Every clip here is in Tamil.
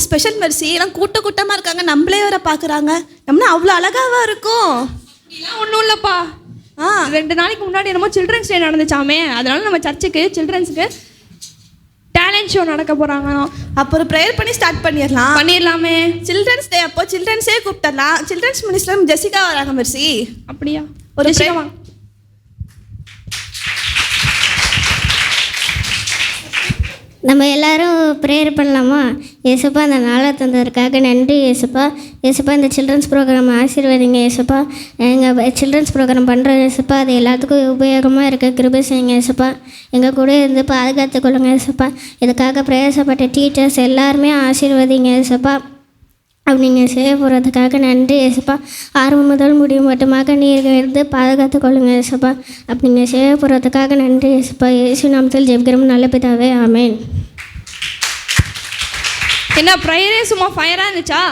ஸ்பெஷல் மெர்சி எல்லாம் கூட்டமாக இருக்காங்க, நம்மளே வர பார்க்குறாங்க. நம்மளா அவ்வளோ அழகாவா இருக்கும். இதெல்லாம் ஒன்றும் இல்லைப்பா. 2 நாளைக்கு முன்னாடி என்னமோ சில்ட்ரன்ஸ் டே நடந்துச்சாமே, அதனால நம்ம சர்ச்சுக்கு சில்ட்ரன்ஸுக்கு டேலண்ட் ஷோ நடக்க போகிறாங்க. அப்புறம் ப்ரேயர் பண்ணி ஸ்டார்ட் பண்ணிடலாமே. சில்ட்ரன்ஸ் டே அப்போ சில்ட்ரன்ஸே கூப்பிடலாம். சில்ட்ரன்ஸ் மினிஸ்டர் ஜெசிகா வராங்க மெர்சி. அப்படியா? ஒரு ஜெசிகா நம்ம எல்லாரும் ப்ரேயர் பண்ணலாமா? ஏசப்பா அந்த நாளை தந்ததற்காக நன்றி ஏசப்பா. ஏசப்பா இந்த சில்ட்ரன்ஸ் ப்ரோக்ராம் ஆசீர்வதிங்க ஏசப்பா. எங்கள் சில்ட்ரன்ஸ் ப்ரோக்ராம் பண்ணுற ஏசப்பா அது எல்லாத்துக்கும் உபயோகமாக இருக்க கிருபை செய்யுங்க ஏசப்பா. எங்கள் கூட இருந்து பாதுகாத்துக்கொள்ளுங்க ஏசப்பா. இதுக்காக பிரயாசப்பட்ட டீச்சர்ஸ் எல்லாருமே ஆசீர்வதிங்க ஏசப்பா. அப்படி நீங்கள் செய்ய போகிறதுக்காக நன்றி ஏசப்பா. ஆரம்பம் முதல் முடிவு மட்டுமாக நீங்கள் இருந்து பாதுகாத்து கொள்ளுங்க ஏசப்பா. அப்படி நீங்கள் செய்ய போகிறதுக்காக நன்றி ஏசப்பா. இயேசு நாமத்தில் ஜெபிக்கிறோம் நல்ல பிதாவே, ஆமென். என்ன ப்ரேயரே சும்மா ஃபயராக இருந்துச்சா?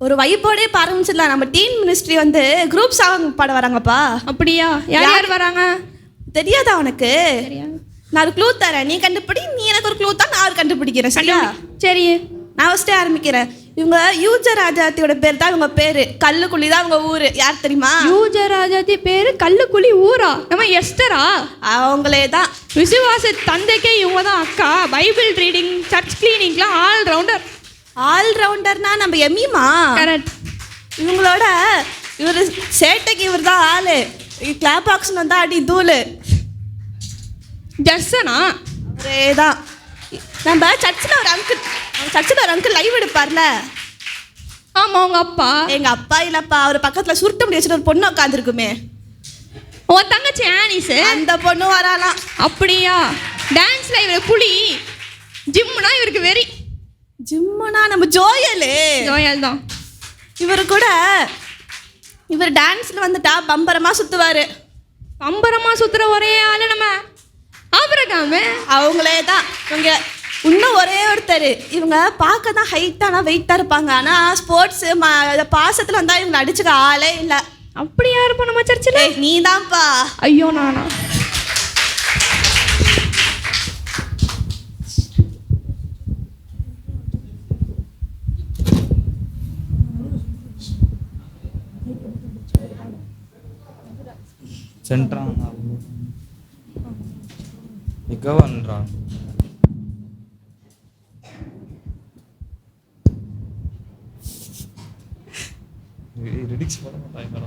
ஒரு வைப்போடே ஆரம்பிச்சிடலாம். நம்ம டீன் மினிஸ்ட்ரி வந்து குரூப் சாங் பாட வராங்கப்பா. அப்படியா? யார் வராங்க? தெரியாதா உனக்கு? நான் ஒரு க்ளூ தரேன், நீ கண்டுபிடி. நீ எனக்கு ஒரு க்ளூ தான், நான் கண்டுபிடிக்கிறேன். சரியா? சரி, நான் ஃபஸ்ட்டே ஆரம்பிக்கிறேன். இவங்க யூஜ ராஜாத்தியோட பேர் தான் இவங்க பேரு. கல்லுக்குழி தான் இவங்க ஊரு. யார் தெரியுமா? யூஜ ராஜாத்தி பேரு கல்லுக்குழி ஊரா? நம்ம எஸ்டரா? அவங்களே தான். விசுவாச தந்தைக்கே இவங்க தான் அக்கா. பைபிள் ரீடிங், சர்ச் கிளீனிங்லாம் ஆல் ரவுண்டர்னா நம்ம எம்மிமா. கரெக்ட். இவங்களோட இவர் சேட்டைக்கு இவர் தான் ஆளு. கிளாப் பாக்ஸ்னு வந்தா அடி தூளு. ஜர்சனா? அவரே தான். நம்ம சர்ச்சில் ஒரு அங்கிள் லைவ் எடுப்பார்ல. ஆமாம், உங்கள் அப்பா? எங்கள் அப்பா இல்லைப்பா, அவர் பக்கத்தில் சுருட்ட முடி வச்சுட்டு ஒரு பொண்ணு உட்காந்துருக்குமே. உன் தங்கச்சி ஆனிஸு? அந்த பொண்ணு வராலாம். அப்படியா? டான்ஸில் இவர் புலி, ஜிம்முனா இவருக்கு வெறி. ஜிம்முனா நம்ம ஜோயல் தான். இவர் டான்ஸில் வந்துட்டா பம்பரமாக சுற்றுவார். பம்பரமாக சுற்றுற ஒரே ஆள் நம்ம ஆபிரகாமு. அவங்களே தான். இவங்க இன்னும் ஒரே ஒருத்தர். இவங்க பார்க்க தான் ஹைட்டானா வெயிட்டாக இருப்பாங்க. ஆனால் ஸ்போர்ட்ஸு பாசத்தில் வந்தால் இவங்களை அடிச்சுக்க ஆளே இல்லை. அப்படியா இருப்போம் நம்ம சர்ச்சில்? நீ தான்ப்பா. ஐயோ, நானா? சென்ட்ராங்க மிகவன்றா ரிடிக்ஸ் போட மாட்டாங்க.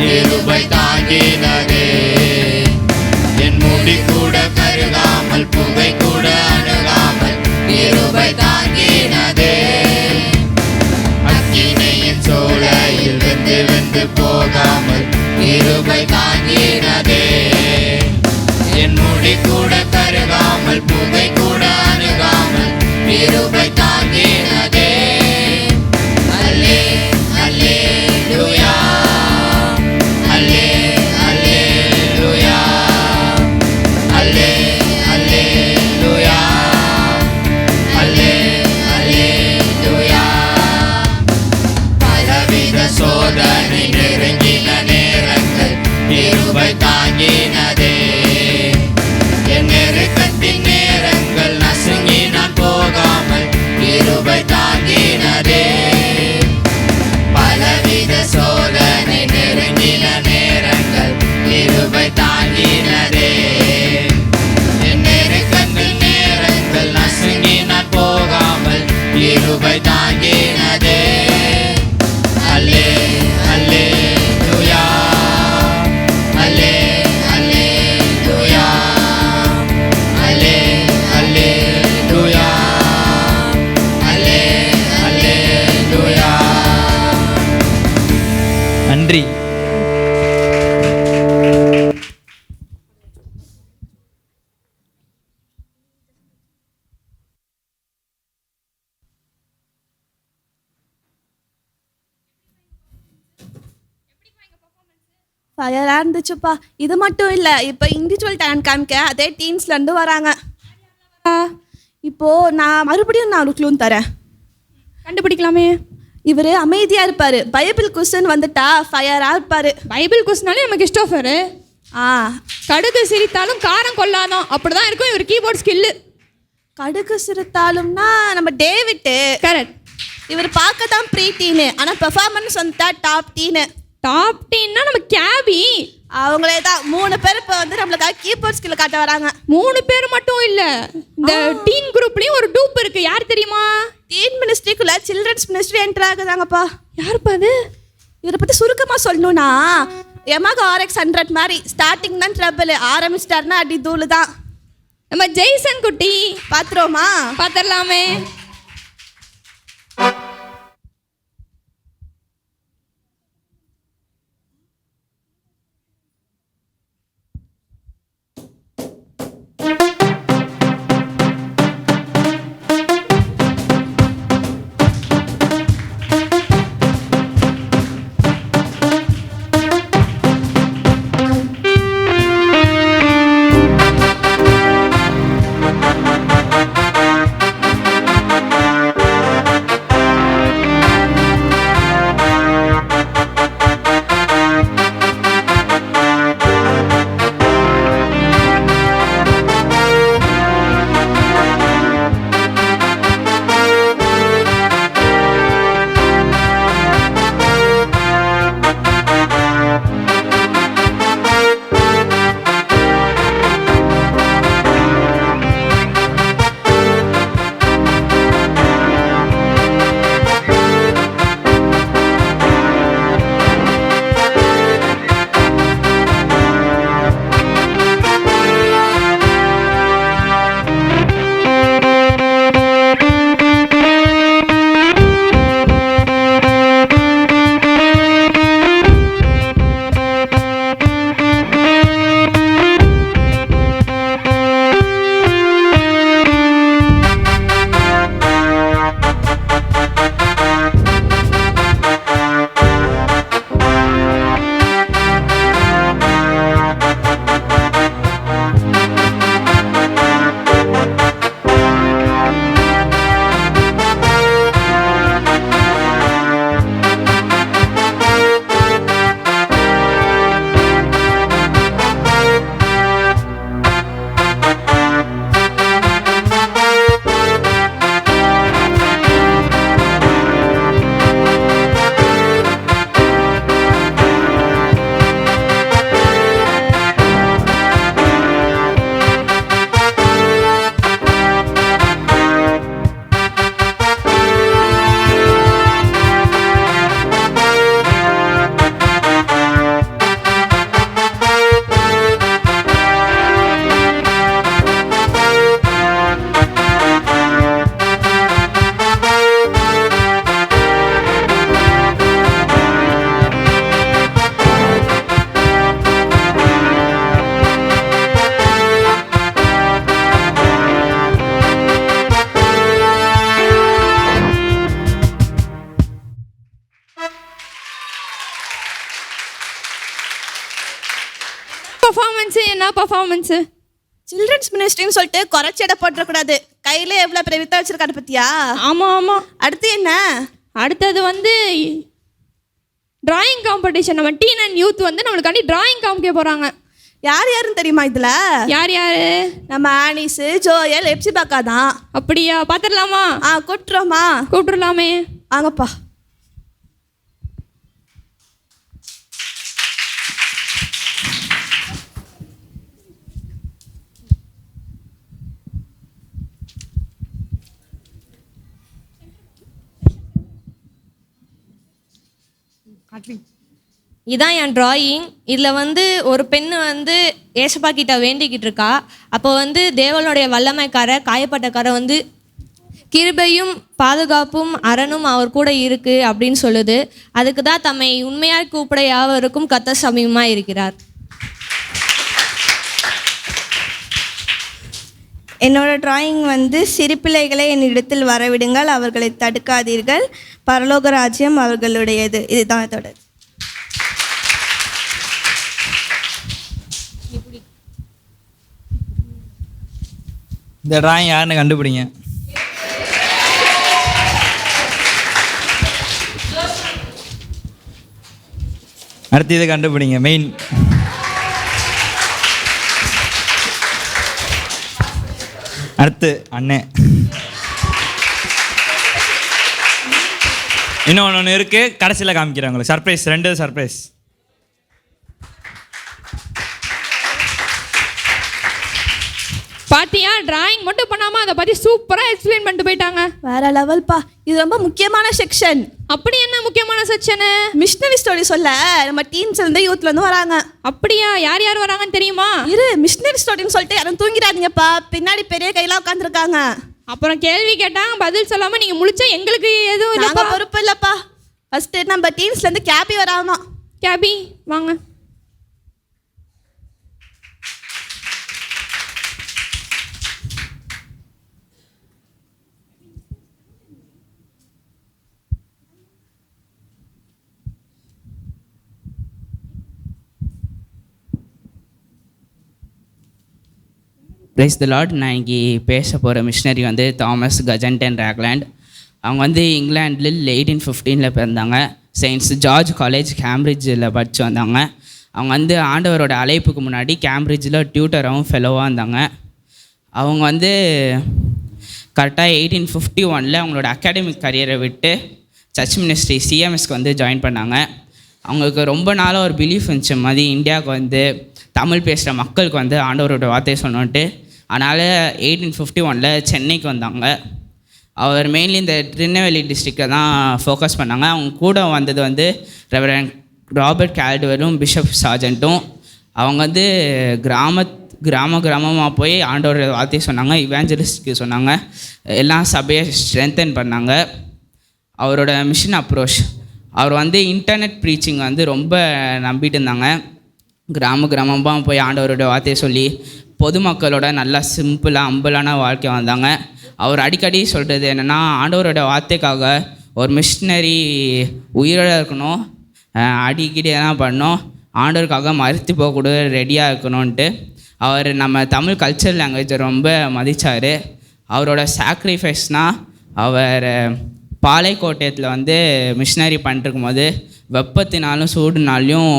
கிருபை தாங்கினதே. என் முடி கூட கருகாமல் புகை கூட அணுகாமல் கிருபை தாங்கினதே. அக்கினியின் சோலையில் வெந்து வெந்து போகாமல் கிருபை தாங்கினதே. என் முடி கூட கருகாமல் புகை கூட அணுகாமல் கிருபை தாங்கினதே. அல்லே அல்லேலூயா, அல்லே அல்லேலூயா, அல்லே அல்லேலூயா, அல்லே அல்லேலூயா. பலவித சோதனை நெருங்கின நேரங்கள் கிருபை தாங்கினதே. என் நெருக்கத்தின் நேரங்கள் நசுங்கி நான் போகாமல் கிருபை தாங்கினதே. பலவித சோதனை நெருங்கின நேரங்கள் கிருபை தாங்கினதே. என் நெருக்கத்தின் நேரங்கள் நசுங்கி நான் போகாமல் கிருபை தாங்கினதே. அல்லே அல்லேலூயா, அல்லே அல்லேலூயா, அல்லே அல்லேலூயா, அல்லே அல்லேலூயா. நன்றி. ஃபயராக இருந்துச்சுப்பா. இது மட்டும் இல்லை, இப்போ இண்டிவிஜுவல் டேலண்ட் காமிக்க அதே டீன்ஸ்லேருந்து வராங்க. இப்போது நான் மறுபடியும் ஒரு க்ளூன் தரேன், கண்டுபிடிக்கலாமே. இவர் அமைதியாக இருப்பார். பைபிள் குஸ்ன்னு வந்துட்டா ஃபயராக இருப்பார். பைபிள் கொஸ்டினாலே நம்ம கிறிஸ்டோஃபரு. ஆ, கடுகு சிரித்தாலும் காரம் கொள்ளாதான், அப்படிதான் இருக்கும் இவர் கீபோர்ட் ஸ்கில்லு. கடுகு சிறுத்தாலும்னா நம்ம டேவிட்டு. கரெக்ட். இவர் பார்க்க தான் ப்ரீ டீனு, ஆனால் பெர்ஃபார்மன்ஸ் வந்துட்டா டாப் டீனு. டாப் டீன்னா நம்ம கேபி. அவங்களே தான் 3 பேர் இப்போ வந்து நம்மளுக்காக கீபோர்ட் ஸ்கில் காட்ட வராங்க. 3 பேர் மட்டும் இல்ல, இந்த டீன் குரூப்லயும் ஒரு டூப் இருக்கு. யார் தெரியுமா? டீன் மினிஸ்ட்ரிக்குள்ள சில்ட்ரன்ஸ் மினிஸ்ட்ரி என்டர் ஆகுதாங்கப்பா. யாருப்பா அது? இவரை பற்றி சுருக்கமாக சொல்லணும்னா Yamaha RX 100 மாதிரி ஸ்டார்டிங் தான் ட்ரபிள், ஆரம்பிச்சிட்டாருன்னா அடி தூளு தான். நம்ம ஜெய்சன் குட்டி பார்த்துருவோமா? பார்த்துடலாமே. என்ன பர்ஃபார்மன்ஸு? சில்ட்ரன்ஸ் மினிஸ்ட்ரின்னு சொல்லிட்டு குறைச்சி எடை போட்டுறக்கூடாது. கையில் எவ்வளோ பெரிய வித்த வச்சிருக்காரு பத்தியா? ஆமாம் ஆமாம். அடுத்து என்ன? அடுத்தது வந்து டிராயிங் காம்படிஷன். நம்ம டீன் அண்ட் யூத் வந்து நம்மளுக்காண்டி டிராயிங் காமிக்க போகிறாங்க. யார் யாருன்னு தெரியுமா இதில்? யார் யார்? நம்ம ஆனிஸு, ஜோயல், எப்சிபாக்கா தான். அப்படியா? பார்த்துடலாமா? கூப்பிட்டுருலாமே. வாங்கப்பா. இதான் என் ட்ராயிங். இதில் வந்து ஒரு பெண்ணு வந்து ஏசப்பா கிட்ட வேண்டிக்கிட்டு இருக்கா. அப்போ வந்து தேவனுடைய வல்லமைக்கார காயப்பட்டக்கார வந்து கிருபையும் பாதுகாப்பும் அரணும் அவர் கூட இருக்குது அப்படின்னு சொல்லுது. அதுக்கு தான் தம்மை உண்மையாக கூப்பிட யாவருக்கும் கர்த்தர் சமீபமாக இருக்கிறார். என்னோட டிராயிங் வந்து சிறுபிள்ளைகளை என்னிடத்தில் வரவிடுங்கள், அவர்களை தடுக்காதீர்கள், பரலோக ராஜ்யம் அவர்களுடையது. இதுதான் இதோட. இந்த டிராயிங் யாருன்னு கண்டுபிடிங்க. அடுத்து இதை கண்டுபிடிங்க. மெயின் அடுத்து அண்ணன். இன்னொன்று இருக்குது, கடைசியில் காமிக்கிறேன் உங்களுக்கு. Surprise, 2 surprise. பாத்தியா? டிராயிங் மட்டும் பண்ணாமல் அதை பற்றி சூப்பராக எக்ஸ்பிளைன் பண்ணிட்டு போயிட்டாங்க. வேற லெவல்ப்பா. இது ரொம்ப முக்கியமான செக்ஷன். அப்படி என்ன முக்கியமான செக்ஷனு? மிஷனரி ஸ்டோரி சொல்ல நம்ம டீன்ஸ்லேருந்து யூத்லேருந்து வராங்க. அப்படியா? யார் யார் வராங்கன்னு தெரியுமா? மிஷனரி ஸ்டோரின்னு சொல்லிட்டு யாரும் தூங்கிடாதீங்கப்பா. பின்னாடி பெரிய கையெல்லாம் உட்காந்துருக்காங்க. அப்புறம் கேள்வி கேட்டாங்க, பதில் சொல்லாமல் நீங்கள் முழிச்சா எங்களுக்கு எதுவும் நாங்கள் பொறுப்பு இல்லைப்பா. ஃபஸ்ட்டு நம்ம டீன்ஸ்லேருந்து கேபி வராமா. கேபி வாங்க. Price the Lord. நான் இன்றைக்கி பேச போகிற மிஷினரி வந்து தாமஸ் கஜன்டன் ராக்லாண்ட். அவங்க வந்து இங்கிலாண்டில் 1815 பிறந்தாங்க. செயின்ட்ஸ் ஜார்ஜ் காலேஜ் கேம்பிரிட்ஜில் படித்து வந்தாங்க. அவங்க வந்து ஆண்டவரோட அழைப்புக்கு முன்னாடி கேம்பிரிட்ஜில் டியூட்டராகவும் ஃபெலோவாக இருந்தாங்க. அவங்க வந்து கரெக்டாக 1851 அவங்களோட அகாடமிக் கரியரை விட்டு சர்ச் மினிஸ்ட்ரி சிஎம்எஸ்க்கு வந்து ஜாயின் பண்ணாங்க. அவங்களுக்கு ரொம்ப நாளாக ஒரு பிலீஃப் இருந்துச்சு மாதிரி இந்தியாவுக்கு வந்து தமிழ் பேசுகிற மக்களுக்கு வந்து ஆண்டவரோட வார்த்தையை சொன்னோன்ட்டு. அதனால் 1851 சென்னைக்கு வந்தாங்க. அவர் மெயின்லி இந்த திருநெல்வேலி டிஸ்ட்ரிக்டை தான் ஃபோக்கஸ் பண்ணாங்க. அவங்க கூட வந்தது வந்து ரெவரண்ட் ராபர்ட் கால்டுவெலும் பிஷப் சார்ஜென்ட்டும். அவங்க வந்து கிராமமாக போய் ஆண்டவரோட வார்த்தையை சொன்னாங்க, இவாஞ்சலிஸ்ட்க்கு சொன்னாங்க, எல்லாம் சபையை ஸ்ட்ரென்தன் பண்ணாங்க. அவரோட மிஷன் அப்ரோச், அவர் வந்து இன்டர்நெட் ப்ரீச்சிங் வந்து ரொம்ப நம்பிட்டு இருந்தாங்க. கிராமமாக போய் ஆண்டவரோட வார்த்தையை சொல்லி பொதுமக்களோட நல்லா சிம்பிளாக அம்பலான வாழ்க்கை வந்தாங்க. அவர் அடிக்கடி சொல்கிறது என்னென்னா, ஆண்டவரோட வார்த்தைக்காக ஒரு மிஷினரி உயிரோட இருக்கணும், அடிக்கடி எதனா பண்ணணும், ஆண்டவருக்காக மறுத்து போகக்கூட ரெடியாக இருக்கணும்ன்ட்டு. அவர் நம்ம தமிழ் கல்ச்சர் லாங்குவேஜை ரொம்ப மதித்தார். அவரோட சாக்ரிஃபைஸ்னால், அவர் பாலைக்கோட்டையத்தில் வந்து மிஷினரி பண்ணிருக்கும் போது வெப்பத்தினாலும் சூடுனாலையும்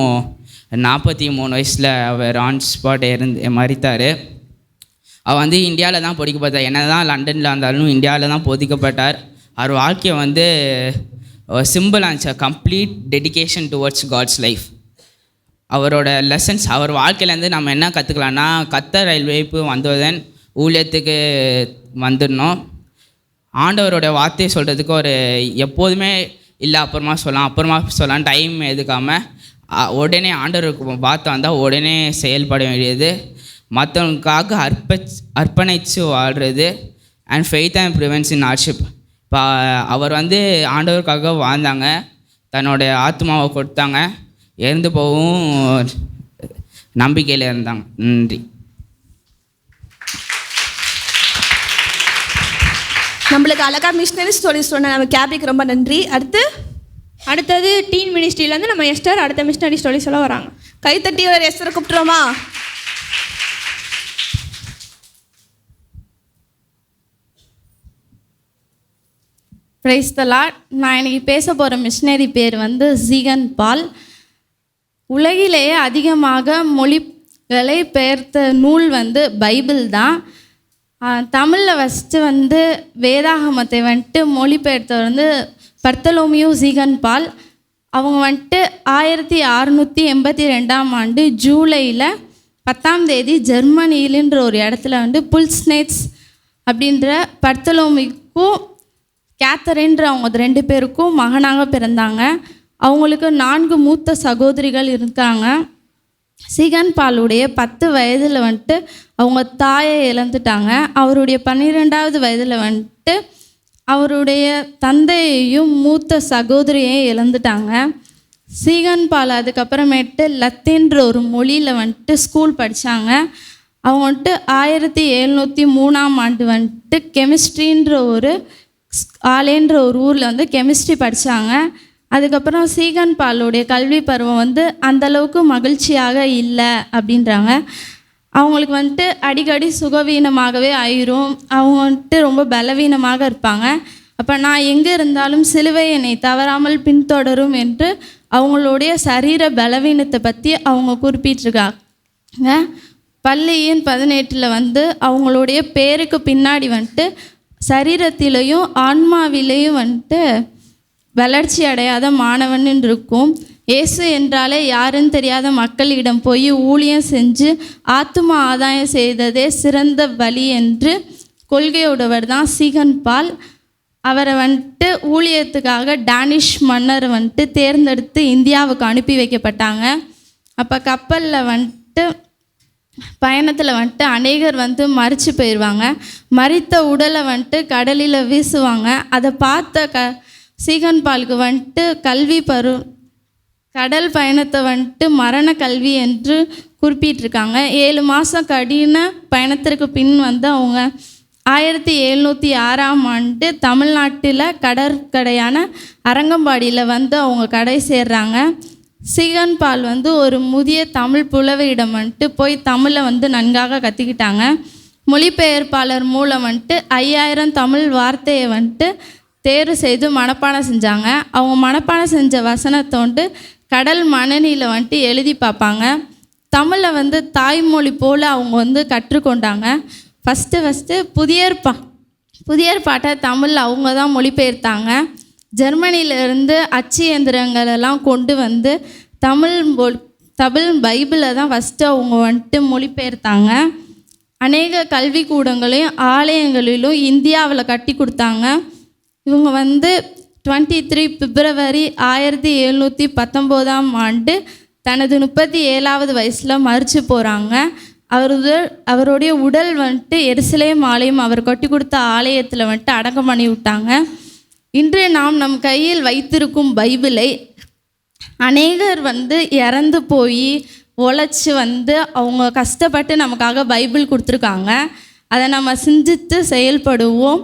43 வயசில் அவர் ஆன் ஸ்பாட் மறித்தார். அவர் வந்து இந்தியாவில் தான் பொதிக்கப்பட்டார். என்ன தான் லண்டனில் இருந்தாலும் இந்தியாவில் தான் பொதிக்கப்பட்டார். அவர் வாழ்க்கையை வந்து சிம்பிள் ஆச்சு, complete dedication towards God's life. அவரோட லெசன்ஸ், அவர் வாழ்க்கையிலேருந்து நம்ம என்ன கற்றுக்கலான்னா, கர்த்தர் ரயில்வேப்பு வந்ததன் ஊழியத்துக்கு வந்துடணும். ஆண்டவரோட வார்த்தையை சொல்கிறதுக்கு ஒரு எப்போதுமே இல்லை அப்புறமா சொல்லலாம் டைம் எதுக்காமல் உடனே ஆண்டவருக்கு வார்த்தை வந்தால் உடனே செயல்பட வேண்டியது, மற்றவங்களுக்காக அர்ப்பணித்து வாழ்கிறது. And faith and ப்ரிவென்ஸ் in hardship. இப்போ அவர் வந்து ஆண்டவருக்காக வாழ்ந்தாங்க, தன்னோட ஆத்மாவை கொடுத்தாங்க, இறந்து போகவும் நம்பிக்கையில் இருந்தாங்க. நன்றி. நம்மளுக்கு அழகா மிஷினரி ஸ்டோரி சொன்ன நம்ம கேபிக்கு ரொம்ப நன்றி. அடுத்தது டீன் மினிஸ்ட்ரியிலேருந்து நம்ம எஸ்டர் அடுத்த மிஷினரி ஸ்டோரி சொல்ல வராங்க. கைத்தட்டி ஒரு எஸ்டரை கூப்பிட்டுருவோமா? Praise the Lord. நான் இன்னைக்கு பேச போகிற மிஷினரி பேர் வந்து ஜீகன் பால். உலகிலேயே அதிகமாக மொழிகளை பெயர்த்த நூல் வந்து பைபிள் தான். தமிழில் ஃபஸ்ட்டு வந்து வேதாகமத்தை வந்துட்டு மொழிபெயர்த்தவர் வந்து பர்த்தலோமியோ ஜீகன் பால். அவங்க வந்துட்டு 1682 ஜூலையில் 10 ஜெர்மனியிலன்ற ஒரு இடத்துல வந்து புல்ஸ்னேட்ஸ் அப்படின்ற பர்த்தலோமிக்கும் கேத்தரின்ற அவங்க 2 பேருக்கும் மகனாக பிறந்தாங்க. அவங்களுக்கு 4 மூத்த சகோதரிகள் இருக்காங்க. சீகன் பாலுடைய 10 வயதில் வந்துட்டு அவங்க தாயை இழந்துட்டாங்க. அவருடைய 12வது வயதில் வந்துட்டு அவருடைய தந்தையையும் மூத்த சகோதரியையும் இழந்துட்டாங்க. சீகன் பால் அதுக்கப்புறமேட்டு லத்தீன்ற ஒரு மொழியில் வந்துட்டு ஸ்கூல் படித்தாங்க. அவங்க வந்துட்டு 1703 வந்துட்டு கெமிஸ்ட்ரின்ற ஒரு ஆலேன்ற ஒரு ஊரில் வந்து கெமிஸ்ட்ரி படித்தாங்க. அதுக்கப்புறம் சீகன் பாலுடைய கல்வி பருவம் வந்து அந்தளவுக்கு மகிழ்ச்சியாக இல்லை அப்படின்றாங்க. அவங்களுக்கு வந்துட்டு அடிக்கடி சுகவீனமாகவே ஆயிரும். அவங்க வந்துட்டு ரொம்ப பலவீனமாக இருப்பாங்க. அப்போ நான் எங்கே இருந்தாலும் சிலுவை என்னை தவறாமல் பின்தொடரும் என்று அவங்களுடைய சரீர பலவீனத்தை பற்றி அவங்க குறிப்பிட்டிருக்காங்க. பள்ளியின் 18 வந்து அவங்களுடைய பேருக்கு பின்னாடி வந்துட்டு சரீரத்திலையும் ஆன்மாவிலையும் வந்துட்டு வளர்ச்சி அடையாத மாணவன் இருக்கும். இயேசு என்றாலே யாருன்னு தெரியாத மக்களிடம் போய் ஊழியம் செஞ்சு ஆத்தும ஆதாயம் செய்ததே சிறந்த வழி என்று கொள்கையுடையவர் தான் சீகன் பால். அவரை வந்துட்டு ஊழியத்துக்காக டானிஷ் மன்னர் வந்துட்டு தேர்ந்தெடுத்து இந்தியாவுக்கு அனுப்பி வைக்கப்பட்டாங்க. அப்போ கப்பலில் வந்துட்டு பயணத்தில் வந்துட்டு அநேகர் வந்து மரித்து போயிடுவாங்க. மரித்த உடலை வந்துட்டு கடலில் வீசுவாங்க. அதை பார்த்த சீகன் பாலுக்கு வந்துட்டு கடல் பயணத்தை வந்துட்டு மரண கல்வி என்று குறிப்பிட்டிருக்காங்க. 7 மாதம் கடின பயணத்திற்கு பின் வந்து அவங்க 1706 தமிழ்நாட்டில் கடற்கரையான அரங்கம்பாடியில் வந்து அவங்க கடை சேர்றாங்க. சீகன் பால் வந்து ஒரு முதிய தமிழ் புலவரிடம் வந்துட்டு போய் தமிழை வந்து நன்காக கற்றுக்கிட்டாங்க. மொழிபெயர்ப்பாளர் மூலம் வந்துட்டு 5000 தமிழ் வார்த்தையை வந்துட்டு தேர்வு செய்து மனப்பாடம் செஞ்சாங்க. அவங்க மனப்பாடம் செஞ்ச வசனத்தை வந்துட்டு கடல் மணலில் வந்துட்டு எழுதி பார்ப்பாங்க. தமிழை வந்து தாய்மொழி போல் அவங்க வந்து கற்றுக்கொண்டாங்க. ஃபஸ்ட்டு புதிய ஏற்பாட்டை தமிழ் அவங்க தான் மொழிபெயர்த்தாங்க. ஜெர்மனியிலேருந்து அச்சு இயந்திரங்களெல்லாம் கொண்டு வந்து தமிழ் பைபிளை தான் ஃபஸ்ட்டு அவங்க வந்துட்டு மொழிபெயர்த்தாங்க. அநேக கல்விக்கூடங்களையும் ஆலயங்களிலும் இந்தியாவில் கட்டி கொடுத்தாங்க. இவங்க வந்து 23 பிப்ரவரி 1719 தனது 37வது வயசில் மரித்து போகிறாங்க. அவருடைய உடல் வந்துட்டு எருசலேம் ஆலயம் அவர் கட்டி கொடுத்த ஆலயத்தில் வந்துட்டு அடக்கம் பண்ணி விட்டாங்க. இன்று நாம் நம் கையில் வைத்திருக்கும் பைபிளை அநேகர் வந்து இறந்து போய் உழைச்சி வந்து அவங்க கஷ்டப்பட்டு நமக்காக பைபிள் கொடுத்துருக்காங்க. அதை நம்ம சிந்தித்து செயல்படுவோம்.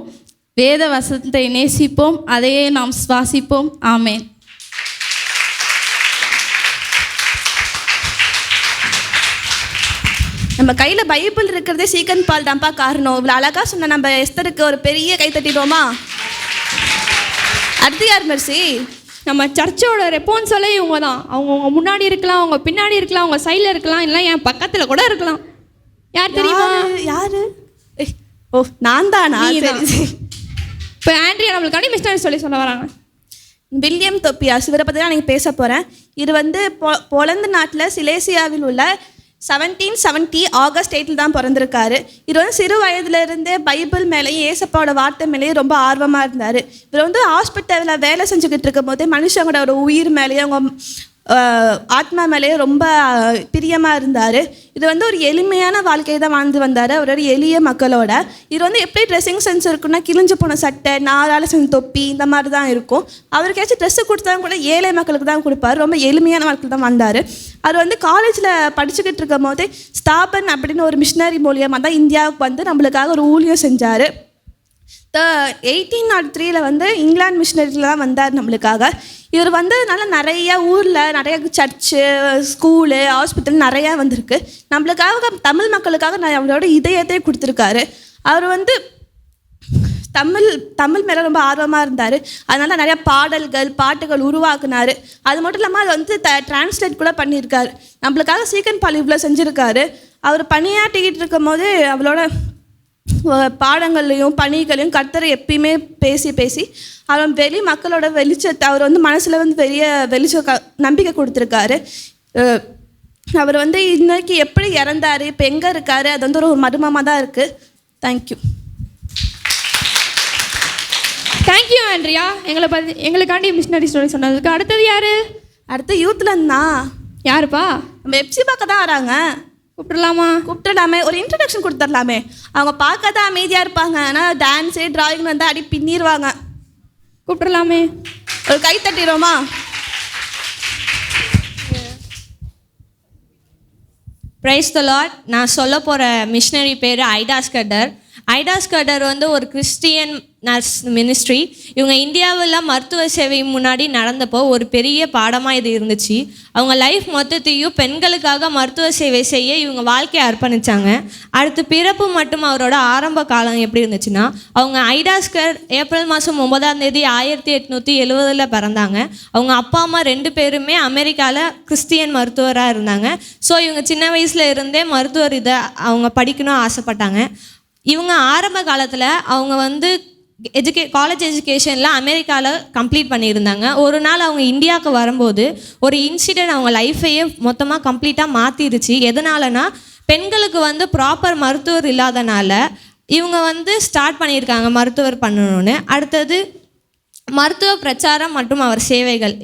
வேத வசனத்தை நேசிப்போம், அதையே நாம் சுவாசிப்போம். ஆமேன். நம்ம கையில் பைபிள் இருக்கிறதே சீகன் பால் தான்ப்பா காரணம். இவ்வளோ அழகாக சொன்ன நம்ம எஸ்தருக்கு ஒரு பெரிய கை தட்டிடுவோமா? அடுத்து யார் மெர்சி? நம்ம சர்ச்சோட ரெஸ்பான்ஸாலே இவங்க தான். அவங்க முன்னாடி இருக்கலாம், அவங்க பின்னாடி இருக்கலாம், அவங்க சைடில் இருக்கலாம், இல்லை என் பக்கத்தில் கூட இருக்கலாம். யார் தெரியுமா? யாரு? ஓ, நான் தானா? இப்போ ஆண்ட்ரியா நம்மளுக்காண்டி மிஸ்டர் சொல்ல வராங்க. வில்லியம் தொப்பியாஸ், இவரை பற்றி தான் நீங்கள் பேச போகிறேன். இது வந்து போலந்து நாட்டில் சிலேசியாவில் உள்ள 1770 ஆகஸ்ட் 8 தான் பிறந்திருக்காரு. இவர் வந்து சிறு வயதுலேருந்தே பைபிள் மேலேயும் ஏசப்பாவோட வார்த்தை மேலேயும் ரொம்ப ஆர்வமாக இருந்தார். இவர் வந்து ஹாஸ்பிட்டலில் வேலை செஞ்சுக்கிட்டு இருக்கும் போதே மனுஷங்களோட உயிர் மேலேயும் அவங்க ஆத்மா மேலேயே ரொம்ப பிரியமாக இருந்தார். இது வந்து ஒரு எளிமையான வாழ்க்கையை தான் வாழ்ந்து வந்தார் அவரோட எளிய மக்களோட. இது வந்து எப்படி ட்ரெஸ்ஸிங் சென்ஸ் இருக்குன்னா கிழிஞ்சு போன சட்டை, நாரால் செஞ்ச தொப்பி, இந்த மாதிரி தான் இருக்கும். அவருக்காச்சும் ட்ரெஸ்ஸு கொடுத்தாலும் கூட ஏழை மக்களுக்கு தான் கொடுப்பார். ரொம்ப எளிமையான வாழ்க்கை தான் வந்தார். அவர் வந்து காலேஜில் படிச்சுக்கிட்டு இருக்கும் போதே ஸ்தாபன் அப்படின்னு ஒரு மிஷினரி மூலியமாக தான் இந்தியாவுக்கு வந்து நம்மளுக்காக ஒரு ஊழியம் செஞ்சார். 1803 வந்து இங்கிலாந்து மிஷினரியில் தான் வந்தார் நம்மளுக்காக. இவர் வந்ததுனால நிறைய ஊரில் நிறைய சர்ச்சு, ஸ்கூலு, ஹாஸ்பிட்டல் நிறையா வந்திருக்கு. நம்மளுக்காக தமிழ் மக்களுக்காக அவரோட இதயத்தை கொடுத்துருக்காரு. அவர் வந்து தமிழ் மேலே ரொம்ப ஆர்வமாக இருந்தார். அதனால நிறையா பாட்டுகள் உருவாக்குனார். அது மட்டும் இல்லாமல் அதை வந்து டிரான்ஸ்லேட் கூட பண்ணியிருக்காரு. நம்மளுக்காக சீகன் பால் இவ்வளோ செஞ்சுருக்காரு. அவர் பணியாற்றிக்கிட்டு இருக்கும் போது அவளோட பாடங்கள்லையும் பணிகளையும் கர்த்தரை எப்பயுமே பேசி அவர் மக்களோட வெளிச்சத்தை அவர் வந்து மனசில் வந்து பெரிய நம்பிக்கை கொடுத்துருக்காரு. அவர் வந்து இன்னைக்கு எப்படி இறந்தார், இப்போ எங்கே இருக்கார், அது வந்து ஒரு மர்மமாக தான் இருக்குது. தேங்க்யூ. தேங்க்யூ ஆண்ட்ரியா, எங்களுக்காண்டி மிஷினரி ஸ்டோரி சொன்னதுக்கு. அடுத்தது யார்? அடுத்து யூத்தில் இருந்தா யாருப்பா? நம்ம எப்சி பார்க்க தான் வராங்க. கூப்பிட்டுலாமே, ஒரு இன்ட்ரடக்ஷன் கொடுத்துடலாமே. அவங்க பார்க்க தான் அமைதியாக இருப்பாங்க, ஆனால் டான்ஸு டிராயிங் வந்து அடி பின்னிடுவாங்க. கூப்பிடலாமே, ஒரு கை தட்டிடுவோமா? Praise the Lord. நான் சொல்ல போகிற மிஷினரி பேர் ஐடா ஸ்கட்டர். ஐடா ஸ்கட்டர் வந்து ஒரு கிறிஸ்டியன் நர்ஸ் மினிஸ்ட்ரி. இவங்க இந்தியாவில் மருத்துவ சேவை முன்னாடி நடந்தப்போ ஒரு பெரிய பாடமாக இது இருந்துச்சு. அவங்க லைஃப் மொத்தத்தையும் பெண்களுக்காக மருத்துவ சேவை செய்ய இவங்க வாழ்க்கையை அர்ப்பணித்தாங்க. அடுத்து பிறப்பு மட்டும் அவரோட ஆரம்ப காலம் எப்படி இருந்துச்சுன்னா, அவங்க ஐடாஸ்கர் ஏப்ரல் மாதம் 9 1870 பிறந்தாங்க. அவங்க அப்பா அம்மா 2 பேருமே அமெரிக்காவில் கிறிஸ்டியன் மருத்துவராக இருந்தாங்க. ஸோ இவங்க சின்ன வயசில் இருந்தே மருத்துவர் இதை அவங்க படிக்கணும்னு ஆசைப்பட்டாங்க. இவங்க ஆரம்ப காலத்தில் அவங்க வந்து காலேஜ் எஜுகேஷனில் அமெரிக்காவில் கம்ப்ளீட் பண்ணியிருந்தாங்க. ஒரு நாள் அவங்க இந்தியாவுக்கு வரும்போது ஒரு இன்சிடென்ட் அவங்க லைஃப்பையே மொத்தமாக கம்ப்ளீட்டாக மாற்றிருச்சு. எதனாலனா, பெண்களுக்கு வந்து ப்ராப்பர் மருத்துவர் இல்லாதனால இவங்க வந்து ஸ்டார்ட் பண்ணியிருக்காங்க மருத்துவர் பண்ணணும்னு. அடுத்தது மருத்துவ பிரச்சாரம் மற்றும் அவர் சேவைகள்.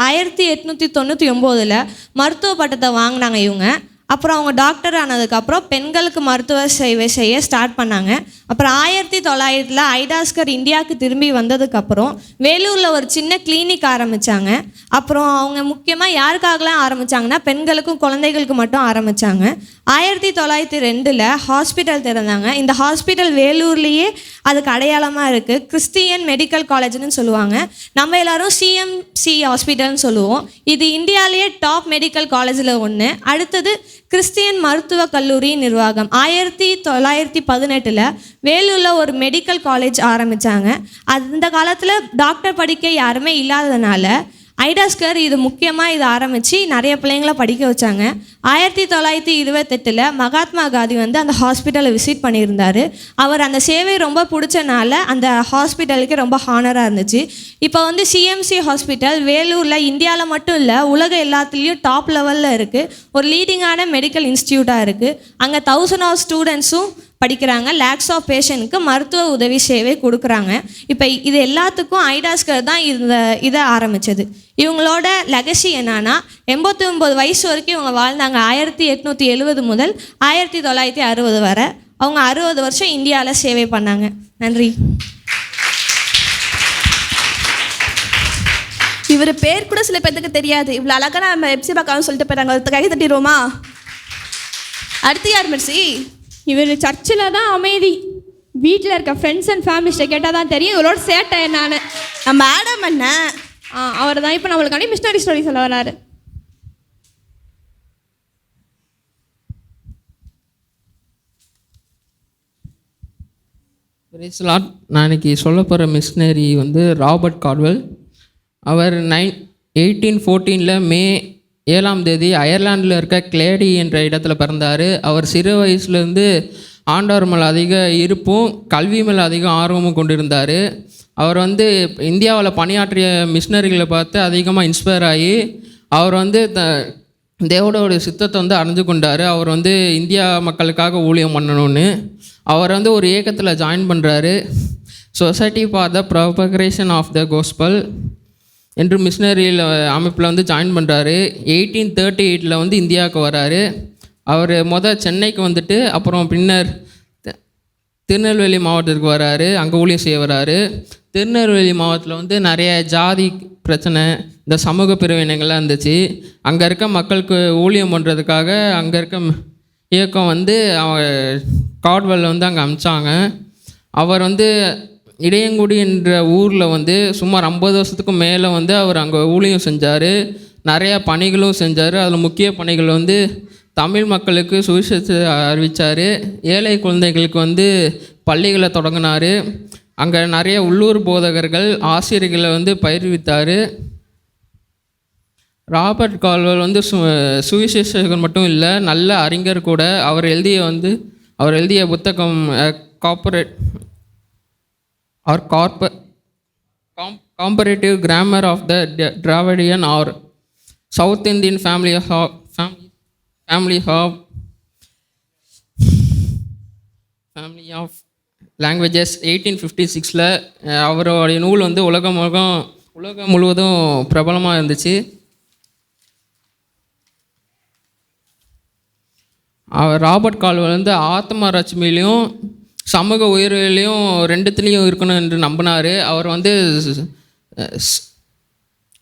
1899 மருத்துவ பட்டத்தை வாங்கினாங்க இவங்க. அப்புறம் அவங்க டாக்டர் ஆனதுக்கப்புறம் பெண்களுக்கு மருத்துவ சேவை செய்ய ஸ்டார்ட் பண்ணாங்க. அப்புறம் 1900 ஐடாஸ்கர் இந்தியாவுக்கு திரும்பி வந்ததுக்கப்புறம் வேலூரில் ஒரு சின்ன கிளினிக் ஆரம்பித்தாங்க. அப்புறம் அவங்க முக்கியமாக யாருக்காகலாம் ஆரம்பித்தாங்கன்னா, பெண்களுக்கும் குழந்தைகளுக்கு மட்டும் ஆரம்பித்தாங்க. 1902 ஹாஸ்பிட்டல் திறந்தாங்க. இந்த ஹாஸ்பிட்டல் வேலூர்லேயே அதுக்கு அடையாளமாக இருக்குது. கிறிஸ்டியன் மெடிக்கல் காலேஜ்னு சொல்லுவாங்க. நம்ம எல்லோரும் சிஎம்சி ஹாஸ்பிட்டல்னு சொல்லுவோம். இது இந்தியாவிலேயே டாப் மெடிக்கல் காலேஜில் ஒன்று. அடுத்தது கிறிஸ்டியன் மருத்துவ கல்லூரி நிர்வாகம். 1918 வேலூரில் ஒரு மெடிக்கல் காலேஜ் ஆரம்பித்தாங்க. அந்த காலத்தில் டாக்டர் படிக்க யாருமே இல்லாததுனால ஐடாஸ்கர் இது முக்கியமாக இதை ஆரம்பித்து நிறைய பிள்ளைங்களை படிக்க வச்சாங்க. 1928 மகாத்மா காந்தி வந்து அந்த ஹாஸ்பிட்டலை விசிட் பண்ணியிருந்தார். அவர் அந்த சேவை ரொம்ப பிடிச்சனால அந்த ஹாஸ்பிட்டலுக்கு ரொம்ப ஹானராக இருந்துச்சு. இப்போ வந்து சிஎம்சி ஹாஸ்பிட்டல் வேலூரில் இந்தியாவில் மட்டும் இல்லை, உலக எல்லாத்துலேயும் டாப் லெவலில் இருக்குது. ஒரு லீடிங்கான மெடிக்கல் இன்ஸ்டியூட்டாக இருக்குது. அங்கே 1000 ஆஃப் ஸ்டூடெண்ட்ஸும் படிக்கிறாங்க. லேக்ஸ் ஆஃப் பேஷண்ட்க்கு மருத்துவ உதவி சேவை கொடுக்குறாங்க. இப்போ இது எல்லாத்துக்கும் ஐடாஸ்கர் தான் இதை ஆரம்பித்தது. இவங்களோட லெகசி என்னன்னா, 89 வயசு வரைக்கும் இவங்க வாழ்ந்தாங்க. 1870 முதல் 1960 வரை. அவங்க 60 வருஷம் இந்தியாவில் சேவை பண்ணாங்க. நன்றி. இவர் பேர் கூட சில பேருக்கு தெரியாது. இவ்வளோ அழகாக நம்ம எப்சி பார்க்காம சொல்லிட்டு போயிட்டாங்க. கை தட்டிடுவோமா? அடுத்து யார் மெர்சி? இவர் சர்ச்சில் தான் அமைதி. வீட்டில் இருக்க ஃப்ரெண்ட்ஸ் அண்ட் ஃபேமிலிஸ்ட்டை கேட்டால் தான் தெரியும் இவரோட சேட்டை என்னான்னு. நம்ம ஆடம் என்ன அவர் தான் இப்போ நம்மளுக்காண்டி மிஷினரி ஸ்டோரி சொல்ல வராரு. நான் இன்னைக்கு சொல்ல போகிற மிஷினரி வந்து ராபர்ட் கார்ட்வெல். அவர் 1814 மே 7 அயர்லாண்டில் இருக்க கிளேடி என்ற இடத்துல பிறந்தார். அவர் சிறு வயசுலேருந்து ஆண்டவர் மேலே அதிக ஈர்ப்பும் கல்வி மேலே அதிக ஆர்வமும் கொண்டிருந்தார். அவர் வந்து இந்தியாவில் பணியாற்றிய மிஷினரிகளை பார்த்து அதிகமாக இன்ஸ்பயர் ஆகி அவர் வந்து தேவனோட சித்தத்தை வந்து அறிஞ்சு கொண்டார். அவர் வந்து இந்தியா மக்களுக்காக ஊழியம் பண்ணணும்னு அவர் வந்து ஒரு இயக்கத்தில் ஜாயின் பண்ணுறாரு. Society for the propagation of the gospel என்று மிஷினரியில் அமைப்பில் வந்து ஜாயின் பண்ணுறாரு. 1838 வந்து இந்தியாவுக்கு வராரு. அவர் சென்னைக்கு வந்துட்டு அப்புறம் பின்னர் திருநெல்வேலி மாவட்டத்துக்கு வராரு. அங்கே ஊழியம் செய்ய வராரு. திருநெல்வேலி மாவட்டத்தில் வந்து நிறைய ஜாதி பிரச்சனை, இந்த சமூக பிரிவினைகள்லாம் இருந்துச்சு. அங்கே இருக்க மக்களுக்கு ஊழியம் பண்ணுறதுக்காக அங்கே இருக்க இயக்கம் வந்து கார்ட்வெல் வந்து அங்கே அனுப்பிச்சாங்க. அவர் வந்து இடையங்குடி என்ற ஊரில் வந்து சுமார் 50 வருஷத்துக்கும் மேலே வந்து அவர் அங்கே ஊழியம் செஞ்சார். நிறையா பணிகளும் செஞ்சார். அதில் முக்கிய பணிகள் வந்து தமிழ் மக்களுக்கு சுவிசேஷத்தை அறிவித்தார். ஏழை குழந்தைகளுக்கு வந்து பள்ளிகளை தொடங்கினார். அங்கே நிறைய உள்ளூர் போதகர்கள் ஆசிரியர்களை வந்து பயிர்வித்தார். ராபர்ட் கால்வெல் வந்து சுவிசேஷகர் மட்டும் இல்லை, நல்ல அறிஞர் கூட. அவர் எழுதிய புத்தகம் comparative grammar of the Dravidian or South Indian family of languages 1856 அவருடைய நூல் வந்து உலகம் முழுவதும் பிரபலமாக இருந்துச்சு. அவர் ராபர்ட் கால்வெல் வந்து ஆத்ம ரட்சிமையிலையும் சமூக உயர்வுலையும் ரெண்டுத்துலேயும் இருக்கணும் என்று நம்பினார். அவர் வந்து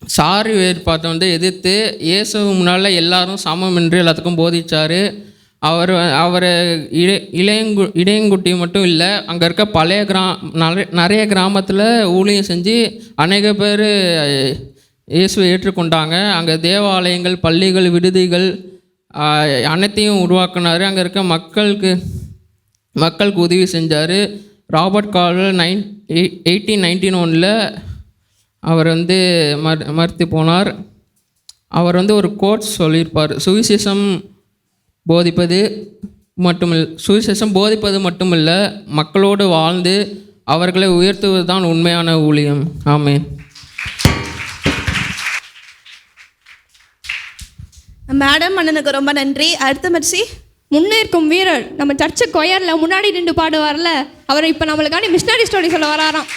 சாரி வேறுபாட்டை வந்து எதிர்த்து இயேசு முன்னால் எல்லாரும் சமம் என்று எல்லாத்துக்கும் போதிச்சார். அவரை இடையங்குட்டி மட்டும் இல்லை, அங்கே இருக்க பழைய நிறைய கிராமத்தில் ஊழியம் செஞ்சு அநேக பேர் இயேசுவை ஏற்றுக்கொண்டாங்க. அங்கே தேவாலயங்கள், பள்ளிகள், விடுதிகள் அனைத்தையும் உருவாக்குனார். அங்கே இருக்க மக்களுக்கு உதவி செஞ்சார். ராபர்ட் கால்வெல் 1891 அவர் வந்து மறுத்து போனார். அவர் வந்து ஒரு கோட் சொல்லியிருப்பார், சுவிசேஷம் போதிப்பது மட்டுமில்லை, மக்களோடு வாழ்ந்து அவர்களை உயர்த்துவது தான் உண்மையான ஊழியம். ஆமென். மேடம் அண்ணனுக்கு ரொம்ப நன்றி. அடுத்த மெர்சி. முன்னேற்கும் வீரர் நம்ம சர்ச்சு கொயரில் முன்னாடி நின்று பாடுவார்ல, அவர் இப்போ நம்மளுக்காண்டி மிஷினரி ஸ்டோரி சொல்ல வராராம்.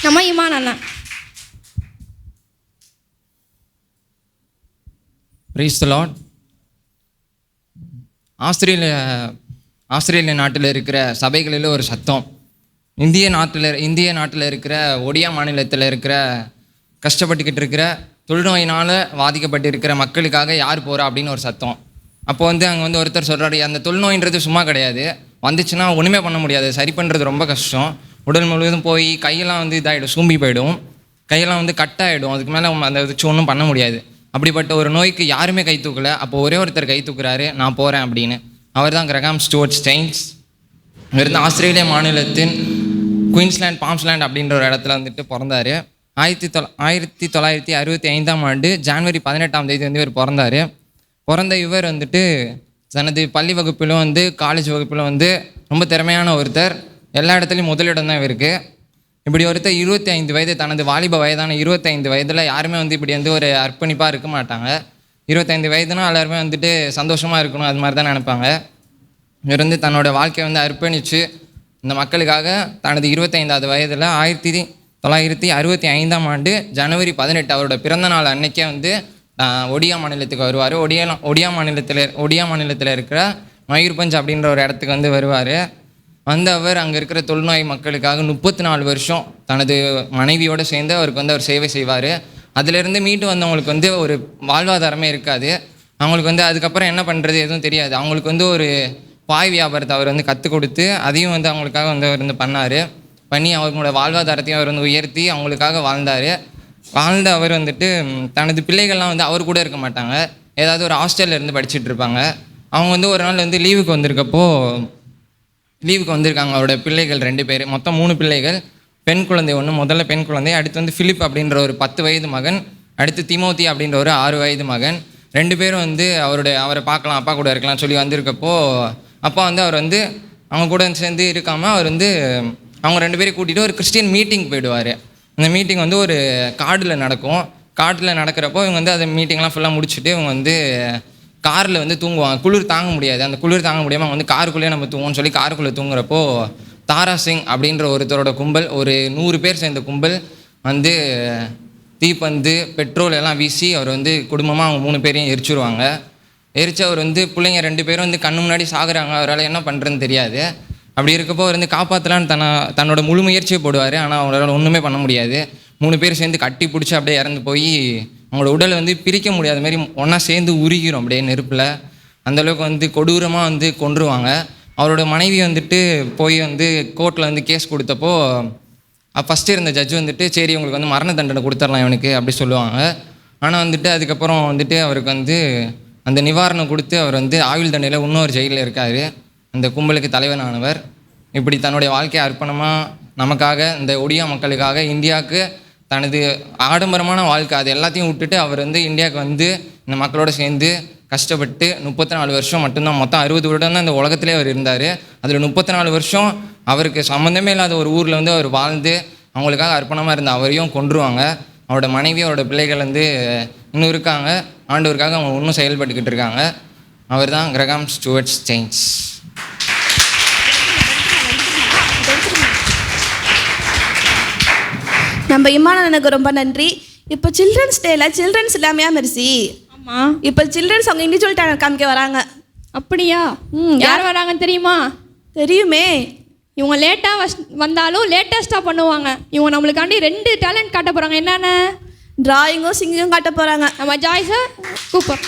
நம்ம இமான் அண்ணா. Praise the lord. ஆஸ்திரேலிய நாட்டில் இருக்கிற சபைகளில் ஒரு சத்தம். இந்திய நாட்டில் இருக்கிற ஒடியா மாநிலத்தில் இருக்கிற கஷ்டப்பட்டுக்கிட்டு இருக்கிற தொழுநோயினால் பாதிக்கப்பட்டிருக்கிற மக்களுக்காக யார் போகிறா அப்படின்னு ஒரு சத்தம். அப்போ வந்து அங்கே வந்து ஒருத்தர் சொல்கிறாரு, அந்த தொழுநோயின்றது சும்மா கிடையாது, வந்துச்சுன்னா ஒன்றுமே பண்ண முடியாது, சரி பண்ணுறது ரொம்ப கஷ்டம், உடல் முழுவதும் போய் கையெல்லாம் வந்து இதாகிடும், சூம்பி போயிடும், கையெல்லாம் வந்து கட்டாகிடும், அதுக்கு மேலே அந்த வச்சு ஒன்றும் பண்ண முடியாது. அப்படிப்பட்ட ஒரு நோய்க்கு யாருமே கை தூக்கலை. அப்போ ஒரே ஒருத்தர் கை தூக்குறாரு, நான் போகிறேன் அப்படின்னு. அவர் தான் கிரகாம் ஸ்டூவர்ட் ஸ்டெயின்ஸ். இவர் ஆஸ்திரேலியா மாநிலத்தின் குயின்ஸ்லாண்ட் பாம்ஸ்லாண்ட் அப்படின்ற ஒரு இடத்துல வந்துட்டு பிறந்தார். 1965 ஜனவரி 18 வந்து இவர் பிறந்தார். பிறந்த இவர் வந்துட்டு தனது பள்ளி வகுப்பிலும் வந்து காலேஜ் வகுப்பிலும் வந்து ரொம்ப திறமையான ஒருத்தர். எல்லா இடத்துலையும் முதலிடம் தான் இவருக்கு. இப்படி ஒருத்தர் 25 வயது, தனது வாலிப வயதான 25 வயதில் யாருமே வந்து இப்படி வந்து ஒரு அர்ப்பணிப்பாக இருக்க மாட்டாங்க. 25 வயதுனா எல்லாருமே வந்துட்டு சந்தோஷமாக இருக்கணும், அது மாதிரி தான் நினைப்பாங்க. இவர் வந்து தன்னோட வாழ்க்கையை வந்து அர்ப்பணித்து இந்த மக்களுக்காக தனது 25வது வயதில் 1965 ஜனவரி 18 அவரோட பிறந்த நாள் அன்னைக்கே வந்து ஒடியா மாநிலத்துக்கு வருவார். ஒடியா மாநிலத்தில் இருக்கிற மயூர்பஞ்ச் அப்படின்ற ஒரு இடத்துக்கு வந்து வருவார். வந்து அவர் அங்கே இருக்கிற தொழுநோய் மக்களுக்காக 34 வருஷம் தனது மனைவியோடு சேர்ந்து அவருக்கு வந்து அவர் சேவை செய்வார். அதிலிருந்து மீட்டு வந்தவங்களுக்கு வந்து ஒரு வாழ்வாதாரமே இருக்காது. அவங்களுக்கு வந்து அதுக்கப்புறம் என்ன பண்ணுறது எதுவும் தெரியாது. அவங்களுக்கு வந்து ஒரு பாய் வியாபாரத்தை அவர் வந்து கற்றுக் கொடுத்து அதையும் வந்து அவங்களுக்காக வந்து அவர் வந்து பண்ணி அவங்களோட வாழ்வாதாரத்தையும் அவர் வந்து உயர்த்தி அவங்களுக்காக வாழ்ந்த அவர் வந்துட்டு தனது பிள்ளைகள்லாம் வந்து அவர் கூட இருக்க மாட்டாங்க, ஏதாவது ஒரு ஹாஸ்டலில் இருந்து படிச்சுட்டு இருப்பாங்க. அவங்க வந்து ஒரு நாள் வந்து லீவுக்கு வந்திருக்காங்க. அவரோட பிள்ளைகள் 2 பேர், மொத்தம் 3 பிள்ளைகள். பெண் குழந்தை ஒன்று, முதல்ல பெண் குழந்தை, அடுத்து வந்து பிலிப் அப்படின்ற ஒரு 10 வயது மகன், அடுத்து திமோத்தி அப்படின்ற ஒரு 6 வயது மகன். 2 பேரும் வந்து அவரை பார்க்கலாம், அப்பா கூட இருக்கலாம் சொல்லி வந்திருக்கப்போ அப்பா வந்து அவர் வந்து அவங்க கூட சேர்ந்து இருக்காமல் அவர் வந்து அவங்க 2 பேரையும் கூட்டிகிட்டு ஒரு கிறிஸ்டியன் மீட்டிங் போயிடுவார். அந்த மீட்டிங் வந்து ஒரு காட்டில் நடக்கும். காட்டில் நடக்கிறப்போ இவங்க வந்து அந்த மீட்டிங்லாம் ஃபுல்லாக முடிச்சுட்டு இவங்க வந்து காரில் வந்து தூங்குவாங்க. குளிர் தாங்க முடியாது, அந்த குளிர் தாங்க முடியாமல் அவங்க வந்து காருக்குள்ளேயே நம்ம தூங்குவோம்னு சொல்லி காருக்குள்ளே தூங்குறப்போ தாரா சிங் அப்படின்ற ஒருத்தரோட கும்பல், ஒரு 100 பேர் சேர்ந்த கும்பல் வந்து தீப்பந்து பெட்ரோல் எல்லாம் வீசி அவர் வந்து குடும்பமாக அவங்க 3 பேரையும் எரிச்சிருவாங்க. எரிச்சு அவர் வந்து பிள்ளைங்க 2 பேரும் வந்து கண்ணு முன்னாடி சாகுறாங்க. அவரால் என்ன பண்ணுறதுன்னு தெரியாது. அப்படி இருக்கப்போ அவர் வந்து காப்பாற்றலான்னு தன்னோட முழு முயற்சியை போடுவார். ஆனால் அவங்களால ஒன்றுமே பண்ண முடியாது. 3 பேர் சேர்ந்து கட்டி பிடிச்சி அப்படியே இறந்து போய் அவங்களோட உடலை வந்து பிரிக்க முடியாத மாதிரி ஒன்றா சேர்ந்து உருகிரும் அப்படியே நெருப்பில். அந்தளவுக்கு வந்து கொடூரமாக வந்து கொன்றுவாங்க. அவரோட மனைவி வந்துட்டு போய் வந்து கோர்ட்டில் வந்து கேஸ் கொடுத்தப்போ ஃபஸ்ட்டு இருந்த ஜட்ஜு வந்துட்டு சரி உங்களுக்கு வந்து மரண தண்டனை கொடுத்துடலாம் இவனுக்கு அப்படி சொல்லுவாங்க. ஆனால் வந்துட்டு அதுக்கப்புறம் வந்துட்டு அவருக்கு வந்து அந்த நிவாரணம் கொடுத்து அவர் வந்து ஆயுள் தண்டனையில் இன்னொரு ஜெயிலில் இருக்கார். அந்த கும்பலுக்கு தலைவனானவர் இப்படி தன்னுடைய வாழ்க்கையை அர்ப்பணமாக நமக்காக, இந்த ஒடியா மக்களுக்காக, இந்தியாவுக்கு தனது ஆடம்பரமான வாழ்க்கை அது எல்லாத்தையும் விட்டுட்டு அவர் வந்து இந்தியாவுக்கு வந்து இந்த மக்களோட சேர்ந்து கஷ்டப்பட்டு 34 வருஷம் மட்டும்தான், மொத்தம் 60 வருடம் தான் இந்த உலகத்திலே அவர் இருந்தார். அதில் 34 வருஷம் அவருக்கு சம்மந்தமே இல்லாத ஒரு ஊரில் வந்து அவர் வாழ்ந்து அவங்களுக்காக அர்ப்பணமாக இருந்த அவரையும் கொன்றுவாங்க. அவரோட மனைவி, அவரோட பிள்ளைகள் வந்து இன்னும் இருக்காங்க, ஆண்டவருக்காக அவங்க இன்னும் செயல்பட்டுக்கிட்டு இருக்காங்க. அவர் தான் கிரகாம் ஸ்டூவர்ட் ஸ்டெயின்ஸ். நம்ம இமானனுக்கு ரொம்ப நன்றி. இப்போ சில்ட்ரன்ஸ் டேல சில்ட்ரன்ஸ் இல்லாமையா மெர்சி? ஆமாம், இப்போ சில்ட்ரன்ஸ் அவங்க இண்டிவிஜுவல் டேலண்ட் காமிக்க வராங்க. அப்படியா? யார் வராங்கன்னு தெரியுமா? தெரியுமே. இவங்க லேட்டாக வந்தாலும் லேட்டஸ்ட்டாக பண்ணுவாங்க. இவங்க நம்மளுக்காண்டி 2 டேலண்ட் காட்ட போகிறாங்க. என்னென்ன? டிராயிங்கும் சிங்கிங்கும் காட்ட போகிறாங்க. நம்ம ஜாய்ஸை கூப்பர்.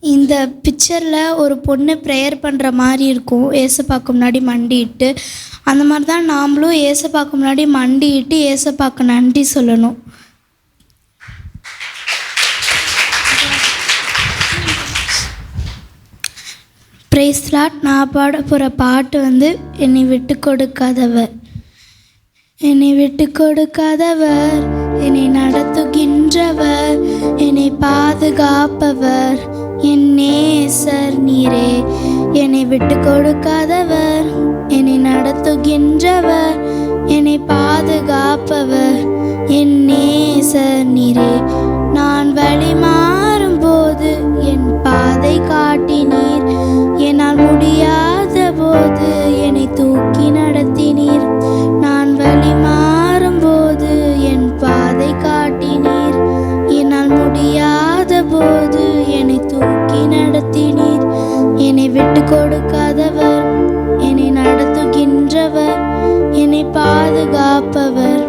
இந்த பிக்சரில் ஒரு பொண்ணு ப்ரேயர் பண்ணுற மாதிரி இருக்கும், ஏசப்பாக்கு முன்னாடி மண்டிட்டு. அந்த மாதிரி தான் நாமளும் ஏசப்பாக்கு முன்னாடி மண்டிட்டு ஏசப்பாக்கு நன்றி சொல்லணும். Praise Lord. நான் பாட போகிற பாட்டு வந்து என்னை விட்டு கொடுக்காதவர், என்னை விட்டு கொடுக்காதவர், என்னை நடத்துகின்றவர், என்னை பாதுகாப்பவர், என் நேசர் நீரே. என்னை விட்டு கொடுக்காதவர், என்னை நடத்துகின்றவர், என்னை பாதுகாப்பவர், என் நேசர் நீரே. நான் வழி மாறும் போது என் பாதை காட்டினீர், என்னால் முடியாத போது என்னை தூக்கி நடத்தினீர். நான் வழி மாறும் போது என் பாதை காட்டினீர், என்னால் முடியாத போது என்னை தூக்கி நடத்தினீர். என்னை விட்டு கொடுக்காதவர், என்னை நடத்துகின்றவர், என்னை பாதுகாப்பவர்,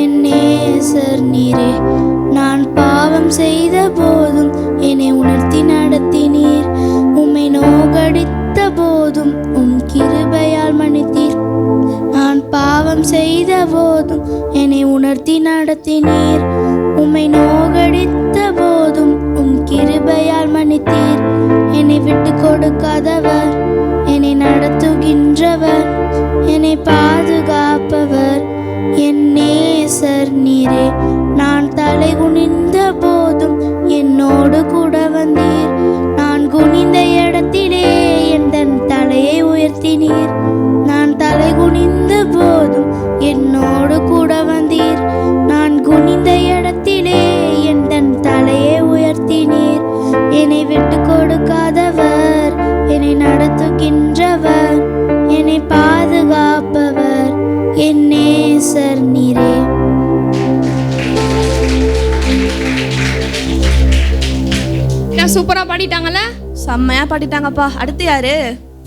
என் நேசர் நீரே. நான் பாவம் செய்த போதும் என்னை உணர்த்தி நடத்தினீர், உம்மை நோகடித்த போதும் உம் கிருபையால் மன்னித்தீர். நான் பாவம் செய்த போதும் என்னை உணர்த்தி நடத்தினீர், உம்மை நோகடித்த போதும் உம் கிருபையால் மன்னித்தீர். என்னை விட்டு கொடுக்காதவர், என்னை நடத்துகின்றவர், என்னை பாதுகாப்பவர், என் நேசர் நீரே. நான் தலை குனிந்த போதும் என்னோடு கூட வந்தீர், நான் குனிந்த இடத்திலே என் தலையை உயர்த்தினீர். நான் தலை குனிந்த போதும் என்னோடு கூட வந்தீர், நான் குனிந்த இடத்திலே என் தலையை உயர்த்தினீர். என்னை விட்டு கொடுக்காதவர், என்னை நடத்துகின்றவர், என்னை பாதுகாப்பவர், என் நேசர் நீரே. சூப்பராக பாடிட்டாங்கல்ல? செம்மையாக பாடிட்டாங்கப்பா. அடுத்து யாரு?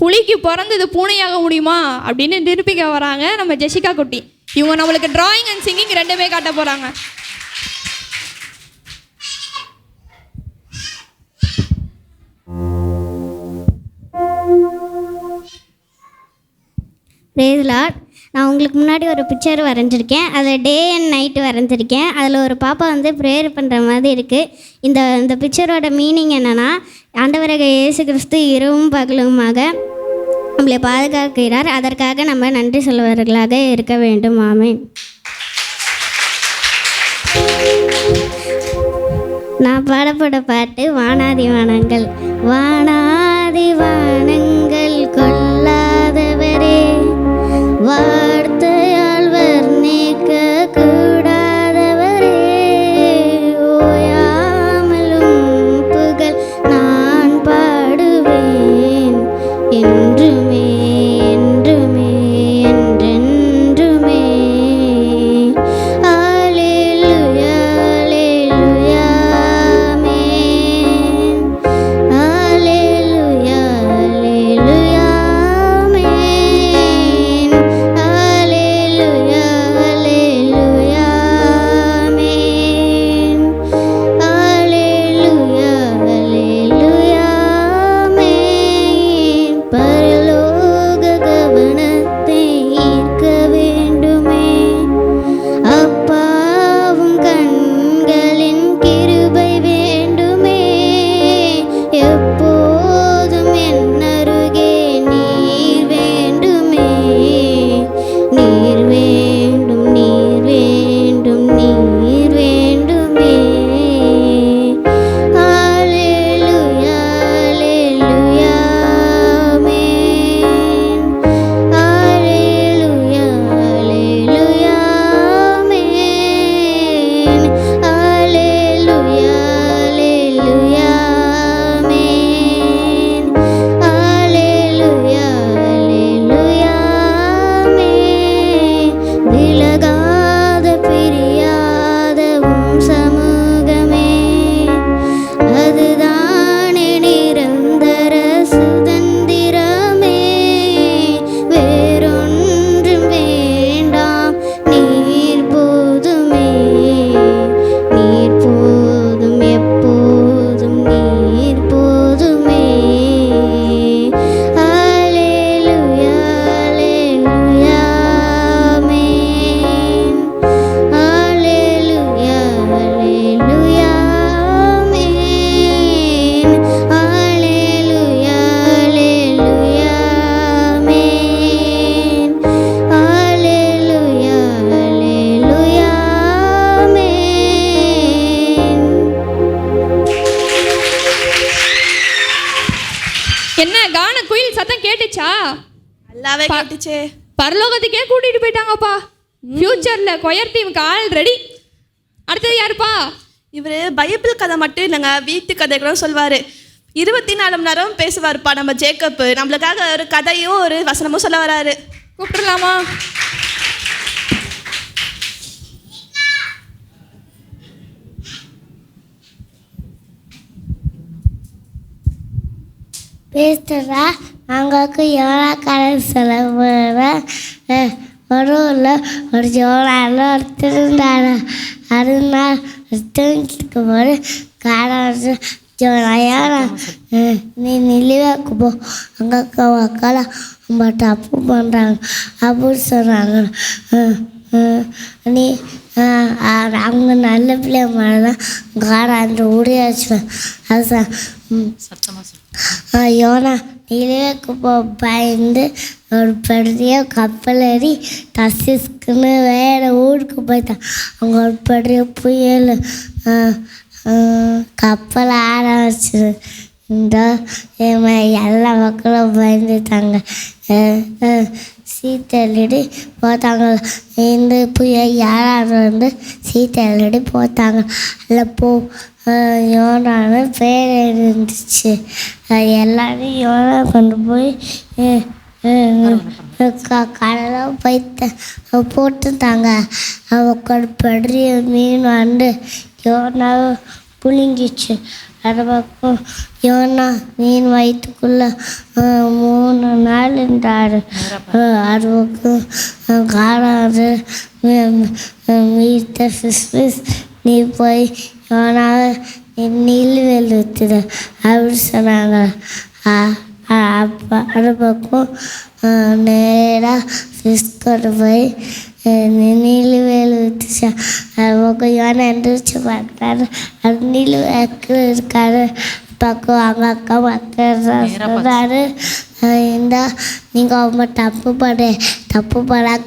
புலிக்கு பிறந்தது பூனையாக முடியுமா அப்படின்னு நிரூபிக்க வராங்க நம்ம ஜெசிகா குட்டி. இவங்க நம்மளுக்கு டிராயிங் அண்ட் சிங்கிங் 2மே காட்ட போகிறாங்க. Praise Lord. நான் உங்களுக்கு முன்னாடி ஒரு பிக்சர் வரைஞ்சிருக்கேன், அதில் டே அண்ட் நைட்டு வரைஞ்சிருக்கேன். அதில் ஒரு பாப்பா வந்து ப்ரேயர் பண்ணுற மாதிரி இருக்குது. இந்த பிக்சரோட மீனிங் என்னென்னா, ஆண்டவராக இயேசு கிறிஸ்து இரவும் பகலுமாக நம்மளை பாதுகாக்கிறார், அதற்காக நம்ம நன்றி சொல்வர்களாக இருக்க வேண்டும். ஆமென். நான் பாடப்பட பாட்டு வானாதி வானங்கள். வானாதி வானங்கள் கொள்ளாதவரே, வார்த்தையால் வர்ணிக்க கூடாதவரே, ஓயாமலும் புகழ் நான் பாடுவேன், என்றுமே என்றுமே என்றென்றுமே. அல்லேலூயா அல்லேலூயா ஆமென். அல்லேலூயா அல்லேலூயா ஆமென். கேட்டுச்சா? நல்லாவே கேட்டுச்சே. பரலோகத்துக்கே கூட்டிட்டு போயிட்டாங்கப்பா. ஃபியூச்சர்ல கொயர் டீமுக்கு ஆல் ரெடி. அடுத்தது யாருப்பா? இவர் பைபிள் கதை மட்டும் இல்லைங்க, வீட்டு கதை கூட சொல்வார். 24 மணி நேரம் பேசுவார்ப்பா நம்ம ஜேக்கப். நம்மளுக்காக ஒரு கதையும் ஒரு வசனமும் சொல்ல வராரு. கூப்பிட்டுலாமா? பேசுகிறா அவங்களுக்கு யோனா கதை சொல்ல போகிறேன். ஒரு ஊரில் ஒரு யோனாவில் ஒருத்தர் இருந்தார். அதனால் தெரிஞ்சுக்க போது காரணம் யோனா நீ நிலுவைக்கு போ, அங்கே மக்கள் ரொம்ப தப்பு பண்ணுறாங்க அப்படின்னு சொன்னாங்க. நீ அவங்க நல்ல பிள்ளை மாதிரி தான் காரம் அந்த ஊடியாச்சுவேன். அதுதான் யோனா நிலுவைக்கு போ பயந்து ஒரு பெரிய கப்பல் ஏறி தர்சீஸ்க்குன்னு வேறு ஊருக்கு போயிட்டான். அவங்க ஒரு பெரிய புயல் கப்பல் ஆரம்பிச்சிரு. இந்த எல்லா மக்களும் பயந்துட்டாங்க. சீத்தள்ளி போத்தாங்க. இந்த புயல் யாராவது வந்து சீத்தள்ளி போத்தாங்க. அதில் போ யோனான்னு பேர் இருந்துச்சு. எல்லாரும் யோனா கொண்டு போய் கடலாம் போய் போட்டுட்டாங்க. அவங்களோட பெரிய மீன் வந்து யோனாவை புழுங்கிச்சு. அது பக்கம் யோனா மீன் வயிற்றுக்குள்ளே 3 நாள் இருந்தார். அது பக்கம் காணாது மீட்ட ஃபிஸ் நீ போய் யோனாவை நிலுவையில் ஊற்றுது அப்படின்னு சொன்னாங்க. அப்போ அது பக்கம் நேராக ஃபிஷ் கொண்டு போய் நிலுவையில் ஊற்றுச்சா. அது பக்கம் யோனா எந்திரிச்சு பார்க்குறாரு. அது நிலுவைக்கு இருக்காரு. பக்கம் அவங்க அக்கா மக்கள் சொல்கிறாரு, இந்த நீங்கள் அவங்க தப்பு பண்ண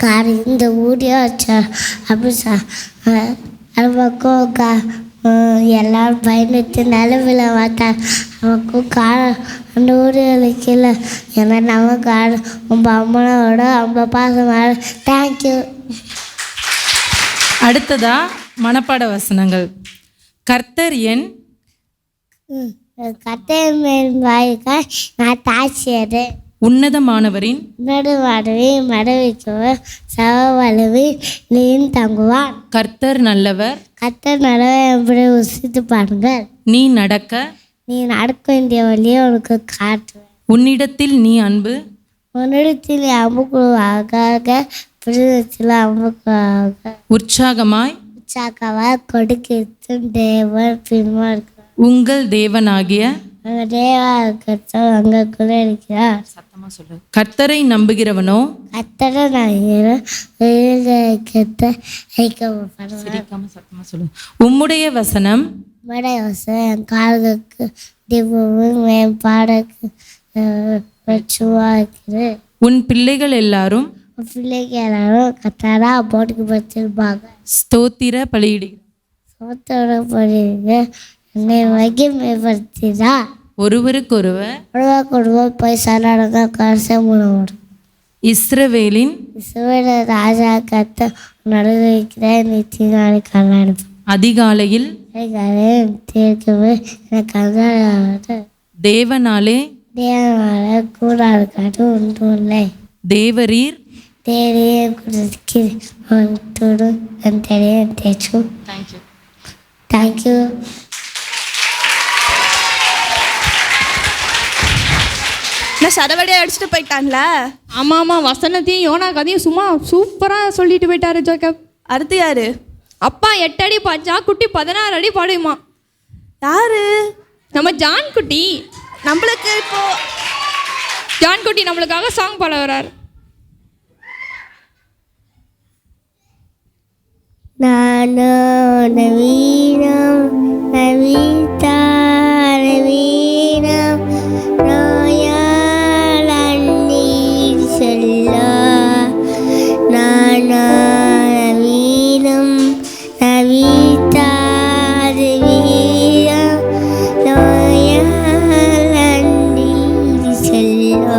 கார் இந்த ஊடியே வச்சா அப்படி அது பக்கம் எல்லோரும் பயந்துட்டு நிலவில் பார்த்தாங்க. அவனுக்கும் காரம் அந்த ஊர் வைக்கல. ஏன்னா நம்ம காரம் ரொம்ப அம்மனோட ரொம்ப பாசமாக. தேங்க்யூ. அடுத்ததா மனப்பாட வசனங்கள். கர்த்தர் என் வாய்க்காய் நான் தாட்சியது உன்னதமானவரின் மடவைக்குவர் சவவளவி நீன் தங்குவான். கர்த்தர் நல்லவர். கர்த்தர் நல்லவர் எப்படி உசித்து பாருங்கள். நீ நடக்க வேண்டிய வழியை உனக்கு காட்டுவேன். உன்னிடத்தில் நீ அன்பு உன்னிடத்தில் அம்புக்குழுவாக புரிதத்தில் அம்புக்குழுவாக உற்சாகமாய் கொடுக்கும் தேவன் பின்மா இருக்கிறார். உங்கள் தேவனாகிய அங்கக்குள்ள இருக்கிறார். கர்த்தரை நம்புகிறவனோ உம்முடைய வசனம் என் காதுக்கு தீபமும் மேம்பாடுக்கு உன் பிள்ளைகள் எல்லாரும் கத்தாரா போட்டுக்கு படுத்திருப்பாங்க. ஸ்தோத்திர பலியிடுகிறார். என்னை மகிமைப்படுத்தினா ஒருவருக்கொருவர் போய் சரணங்க கடைசி மூணு இஸ்ரவேலின் ராஜா கத்த நடுவிக்கிற நித்திய நாளை கண்ணாடி அதிகாலையில் தீர்க்கவே எனக்கு தேவனாலே கூடாது காட்டு ஒன்றும் இல்லை. தேவரீர் தேடியே கொடுத்து தேய்ச்சு. தேங்க்யூ. நான் சரவடியாக அடிச்சுட்டு போயிட்டான்ல. ஆமாம் வசனத்தையும் யோனா கதையும் சும்மா சூப்பராக சொல்லிட்டு போயிட்டாரு ஜோக்கப். அடுத்து யாரு? அப்பா 8 அடி பாய்ச்சா குட்டி 16 அடி பாடுமா. யாரு? நம்ம ஜான் குட்டி. நம்மளுக்கு இப்போ ஜான் குட்டி நம்மளுக்காக சாங் பாட வர்றாரு. நவீனம் நவீதா நவீனம் நோயால் அண்ணீர் சொல்ல நவீனம் நவீதா நவீனம் நோயால் அண்ணீர் சொல்ல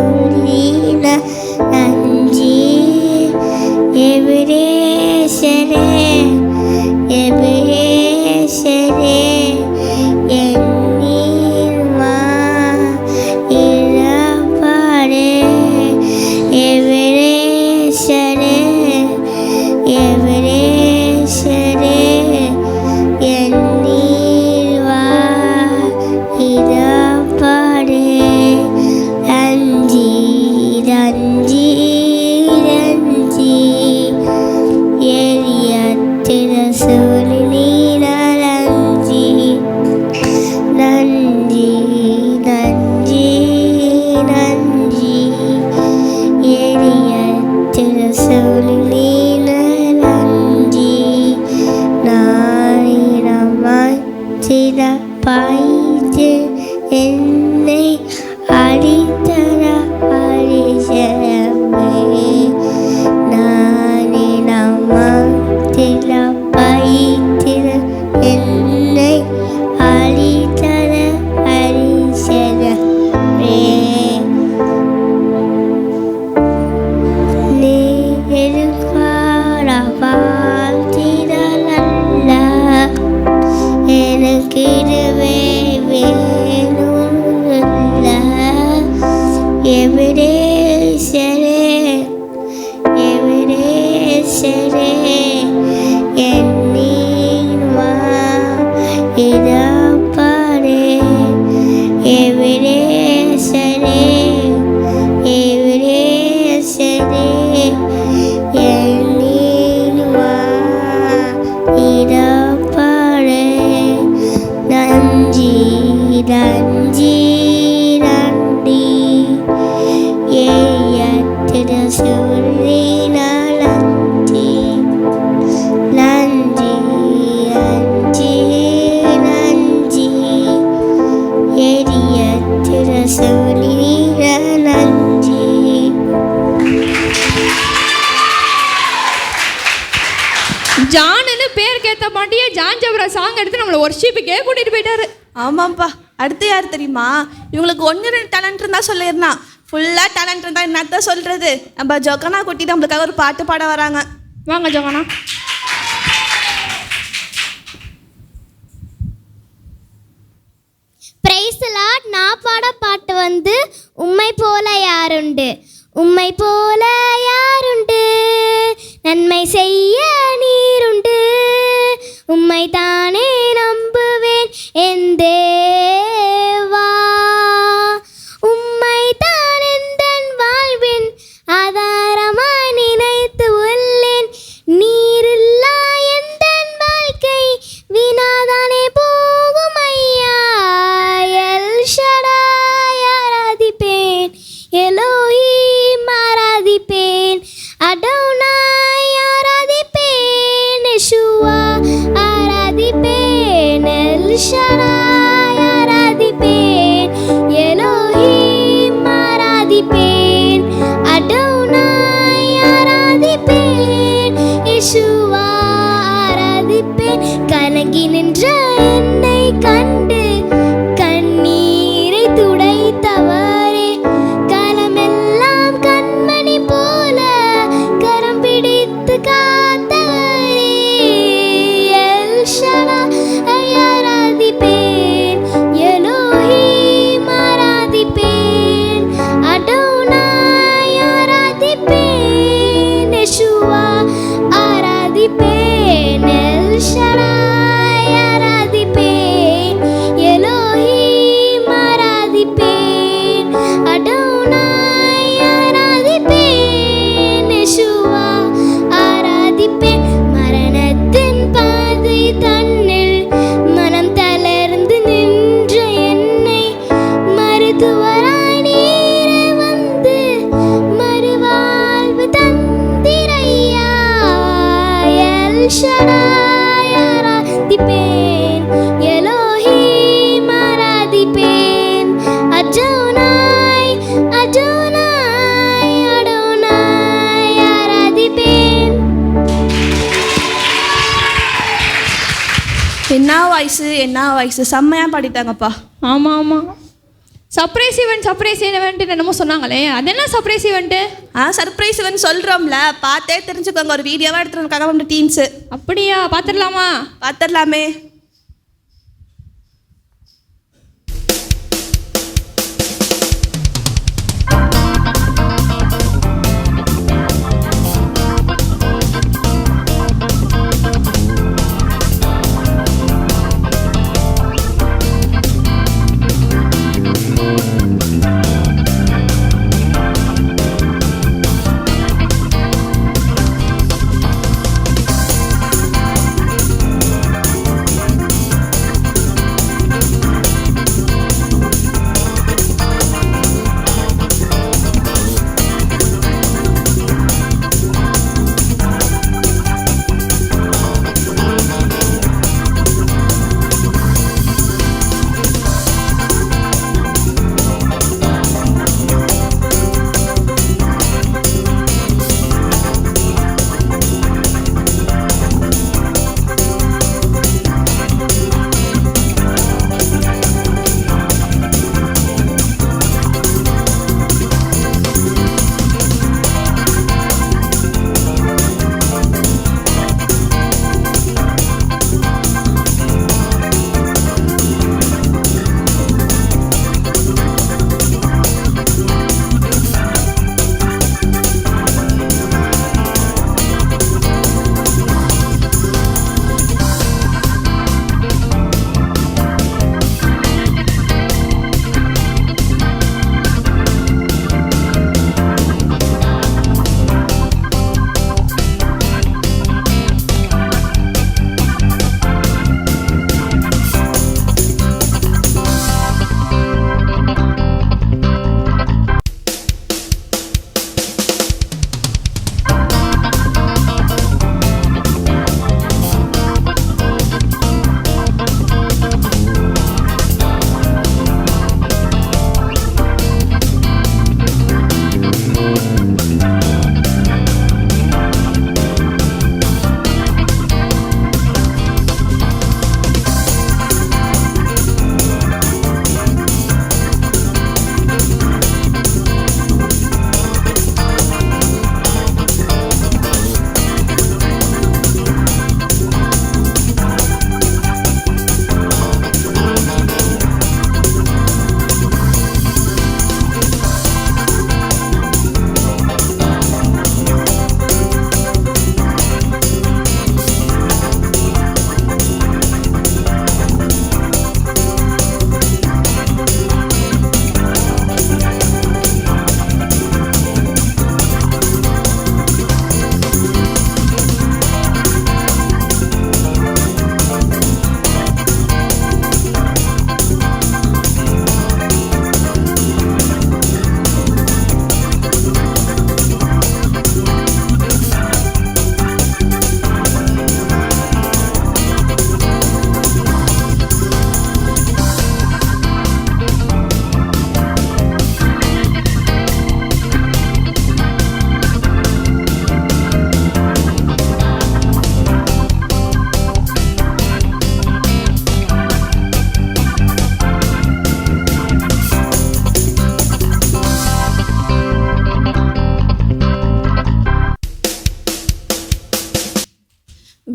சூரியன நன்றி எபிரேசரே எபிரேசரே எண்ணீர்மா இழப்பாடே எபிரேசரே எபிரேசரே எண்ணீர்வா இழப்பாடே ரஞ்சி ரஞ்சி ரஞ்சி எரியத்திர சூழ்நில ரஞ்சி நன்றி நன்றி நன்றி எரியத்திர சூழ்நில நன்றி நாயிரமாய் சிறப்பாய்த்து என்னை அடித்தர அடிசரமே நானிடமாய் சிறப்பாய்த்து என்னை அடித்தர அடிசரமே எனக்கு இதுவே வேணும்ல எபிரேசரே எபிரேசரே என்னீர்வா இடப்பாடே எபிரேசரே எபிரேசரே என்னீர்வா இடப்பாடே நன்றி நன்றி நன்றி ஏயத்திர சூழ்நில நன்றி நன்றி நன்றி நன்றி ஏயத்திர சூழ்நில நன்றி. ஜானுன்னு பேருக்கு ஏற்ற மாட்டியே ஜான் ஜபரா சாங் எடுத்து நம்மளை ஒர்ஷிப்புக்கே கூட்டிகிட்டு போயிட்டாரு. ஆமாம்ப்பா. அடுத்து யார் தெரியுமா? இவங்களுக்கு 1-2 டேலண்ட் இருந்தால் சொல்லியிருந்தான். ஃபுல்லாக டேலண்ட் இருந்தால் என்னத்தான் சொல்கிறது. நம்ம ஜோகனா குட்டி நம்மளுக்காக ஒரு பாட்டு பாட வராங்க. வாங்க ஜோகனா. Price Lord. நான் பாட பாட்டு வந்து உம்மை போல யாருண்டு, உம்மை போல யாருண்டு, நன்மை செய்ய நீருண்டு, உம்மை தானே நம்புவேன் என் தேவா, உம்மை தான் எந்தன் வாழ்வின் ஆதாரமாய் நினைத்து உள்ளேன், நீரில்லா எந்தன் வாழ்க்கை வீணாதானே போகும் ஐயா. எல் ஷடாய் ஆராதிப்பேன், எலோஹிம் ஆராதிப்பேன், அடோனாய் ஆராதிப்பேன், யெஷுவா ஆராதிப்பேன், எல் ஷடாய் ஆராதிப்பேன், எலோஹிம் ஆராதிப்பேன், அடோனாய் ஆராதிப்பேன், யெஷுவா ஆராதிப்பேன். கலங்கி நின்ற என்னை கண்டு கண்ணீரை துடைத்தவரே, காலமெல்லாம் கண்மணி போல கரம் பிடித்து காத்தவரே, எல் ஷடாய் ஆராதிப்பேன், எலோஹிம் ஆராதிப்பேன், அடோனாய் ஆராதிப்பேன், யெஷுவா ஆராதிப்பேன், எல் ஷடாய் ஆராதிப்பேன், எலோஹிம் ஆராதிப்பேன், அடோனாய் ஆராதிப்பேன், யெஷுவா ஆராதிப்பேன். மரணத்தின் பாதை தன்னில் மனம் தளர்ந்து நின்ற என்னை மருத்துவராய் நீரே வந்து மறுவாழ்வு தந்திரையா. எல் ஷடாய் ஆராதிப்பேன், எலோஹிம் ஆராதிப்பேன், அடோனாய் அடோனாய் அடோனாய் ஆராதிப்பேன். என்ன வாய்ஸு செம்மையாக பாடிட்டாங்கப்பா. ஆமாம் ஆமாம். சர்ப்ரைஸ் ஈவெண்ட் என்னமோ சொன்னாங்களே, அது என்ன சர்ப்ரைஸ் ஈவெண்ட்டு? சர்ப்ரைஸ் ஈவெண்ட் சொல்கிறோம்ல, பார்த்தே தெரிஞ்சுக்கோங்க. ஒரு வீடியோவாக எடுத்துருக்காங்க நம்ம டீம்ஸு. அப்படியா? பார்த்துடலாமா? பார்த்துடலாமே.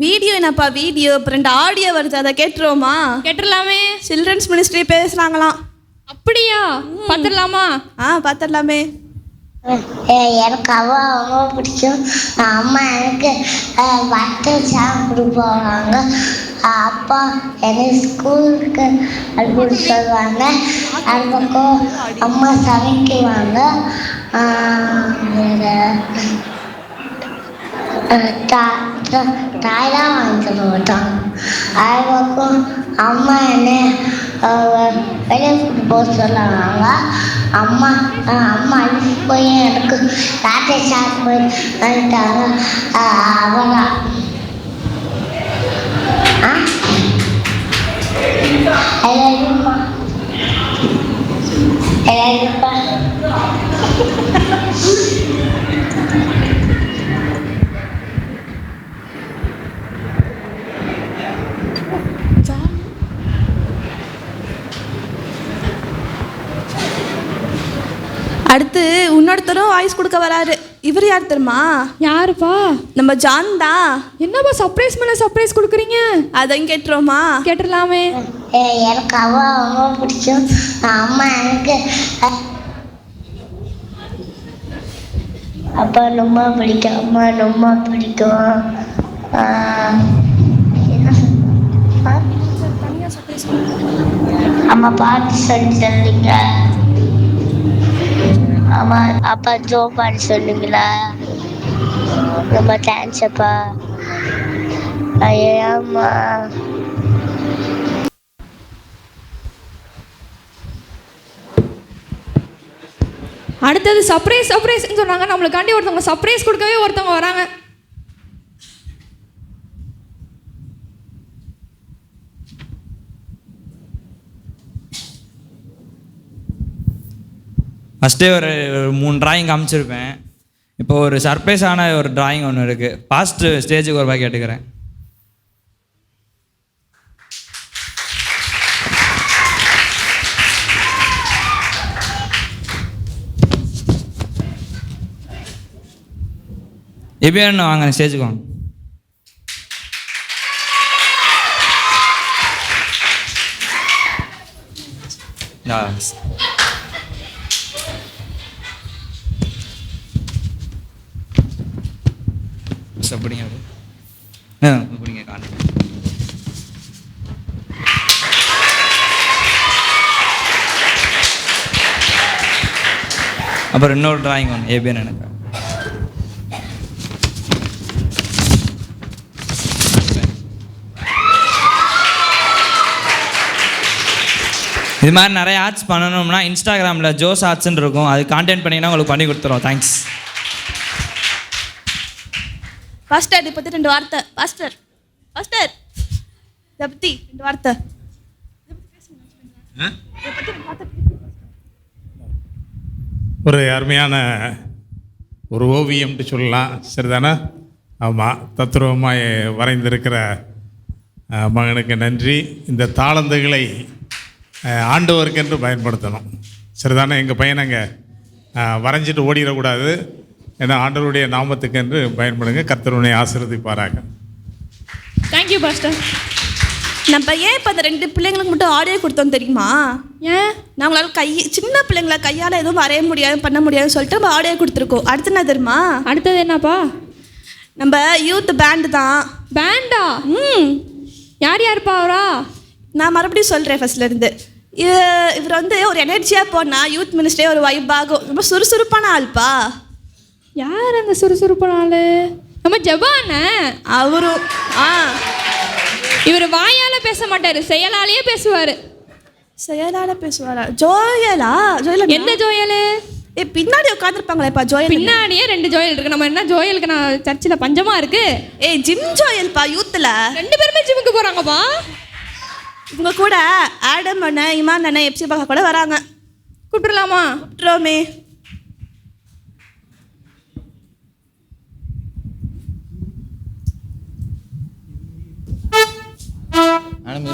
வீடியோ என்னப்பா வீடியோ, இப்போ 2 ஆடியோ வருது, அதை கேட்டுருவோமா? கேட்டுடலாமே. Children's ministry பேசுகிறாங்களாம். அப்படியா? பார்த்துடலாமா? பார்த்துடலாமே. எனக்கு அவ்வளோ ரொம்ப பிடிக்கும். அம்மா எனக்கு வட்டல் சாப்பிட்டு போவாங்க. அப்பா எனக்கு ஸ்கூலுக்கு அனுப்பி சொல்லுவாங்க. அது பக்கம் அம்மா சமைக்குவாங்க. தாய்தான் வாங்கி தர மாட்டாங்க. அது பக்கம் அம்மா என்ன வெளியே கூட்டு போக சொல்லுவாங்க. அம்மா அடிச்சு போய் எனக்கு ராத்திரி சாப்பிட்டு வந்துட்டாங்க. அவதான் அடுத்து இன்னொருத்தரும் வாய்ஸ் கொடுக்க வராரு. இவர் யார் தெரியுமா? யாருப்பா? நம்ம ஜான் தான். என்னப்பா சர்ப்ரைஸ் மேலே சர்ப்ரைஸ் கொடுக்குறீங்க? அதான் கேட்டுருவோமா? கேட்டுடலாமே. எனக்கு அவ ரொம்ப பிடிக்கும். அம்மா எனக்கு அப்பா ரொம்ப பிடிக்கும். அம்மா ரொம்ப பிடிக்கும். அம்மா பாட்டு சொல்லி தருவீங்க? அம்மா அப்பா ஜோ பாட்டு சொல்லுங்களா? ரொம்ப தேங்க்ஸ் அப்பா. ஐயம்மா அடுத்தது சர்ப்ரைஸ்ன்னு சொன்னாங்க. நம்மளுக்காண்டி ஒருத்தவங்க சர்ப்ரைஸ் கொடுக்கவே ஒருத்தவங்க வராங்க. ஃபஸ்ட்டே ஒரு 3 டிராயிங் காமிச்சிருப்பேன். இப்போ ஒரு சர்ப்ரைஸான ஒரு டிராயிங் ஒன்று இருக்குது. பாஸ்ட் ஸ்டேஜுக்கு ஒரு பாய் கேட்டுக்கிறேன். எப்படின்னு வாங்க ஸ்டேஜுக்கு வாங்க. அப்படிங்க அப்படிங்க காணி. அப்புறம் இன்னொரு டிராயிங் ஒன்று ஏபிஎன் எனக்கு. இது மாதிரி நிறைய ஆர்ட்ஸ் பண்ணணும்னா இன்ஸ்டாகிராமில் ஜோஸ் ஆர்ட்ஸ்ன்னு இருக்கும். அது கான்டென்ட் பண்ணிங்கன்னா உங்களுக்கு பண்ணி கொடுத்துருவோம். தேங்க்ஸ். பாஸ்டர் இதை பற்றி 2 வார்த்தை. பாஸ்டர் இதை பற்றி 2 வார்த்தை. ஒரு அருமையான ஒரு ஓவியம்னு சொல்லலாம், சரிதானே? ஆமாம், தத்ரூபமாக வரைந்திருக்கிற மகனுக்கு நன்றி. இந்த தாளந்துகளை ஆண்டவருக்கென்று பயன்படுத்தணும், சரிதானே? எங்கள் பையனங்க வரைஞ்சிட்டு ஓடிடக்கூடாது. ஏன்னா ஆண்டவருடைய நாமத்துக்கென்று பயன்படுங்க. கர்த்தருடைய ஆசீர்வதிப்பாராக. Thank you pastor. நம்ம ஏன் இப்போ அந்த 2 பிள்ளைங்களுக்கு மட்டும் ஆடியோ கொடுத்தோம் தெரியுமா? ஏன்? நம்மளால சின்ன பிள்ளைங்களை கையால் எதுவும் வரைய முடியாது பண்ண முடியாதுன்னு சொல்லிட்டு நம்ம ஆடியோ கொடுத்துருக்கோம். அடுத்து என்ன தெரியுமா? அடுத்தது என்னப்பா? நம்ம யூத் பேண்டு தான். பேண்டா? யாருப்பா அவரா? நான் மறுபடியும் சொல்கிறேன் ஃபர்ஸ்ட்லேருந்து. இவர் வந்து ஒரு எனர்ஜியாக போனால் யூத் மினிஸ்டரே ஒரு வைப்பாகும். ரொம்ப சுறுசுறுப்பான ஆள்ப்பா. யார் அந்த சுறுசுறுப்பான ஆள்? நம்ம ஜபான அவரும். இவர் வாயால் பேச மாட்டார், செயலாலேயே பேசுவார். செயலால பேசுவாரா? ஜோயலா? எந்த ஜோயல்? பின்னாடி உட்காந்துருப்பாங்களேப்பா ஜோயல். பின்னாடியே 2 ஜோயல் இருக்கு. நம்ம என்ன ஜோயலுக்கு நான் சர்ச்சில் பஞ்சமா இருக்கு? ஜிம் ஜோயல்ப்பா யூத்தில். 2 பேருமே ஜிம்முக்கு போகிறாங்கப்பா. இவங்க கூட ஆடம் அண்ணன், இமான் அண்ணன், எப்சி பாக்கா கூட வராங்க. கூப்பிட்டுலாமா? கூப்பிட்டுருவோமே. ஆடம்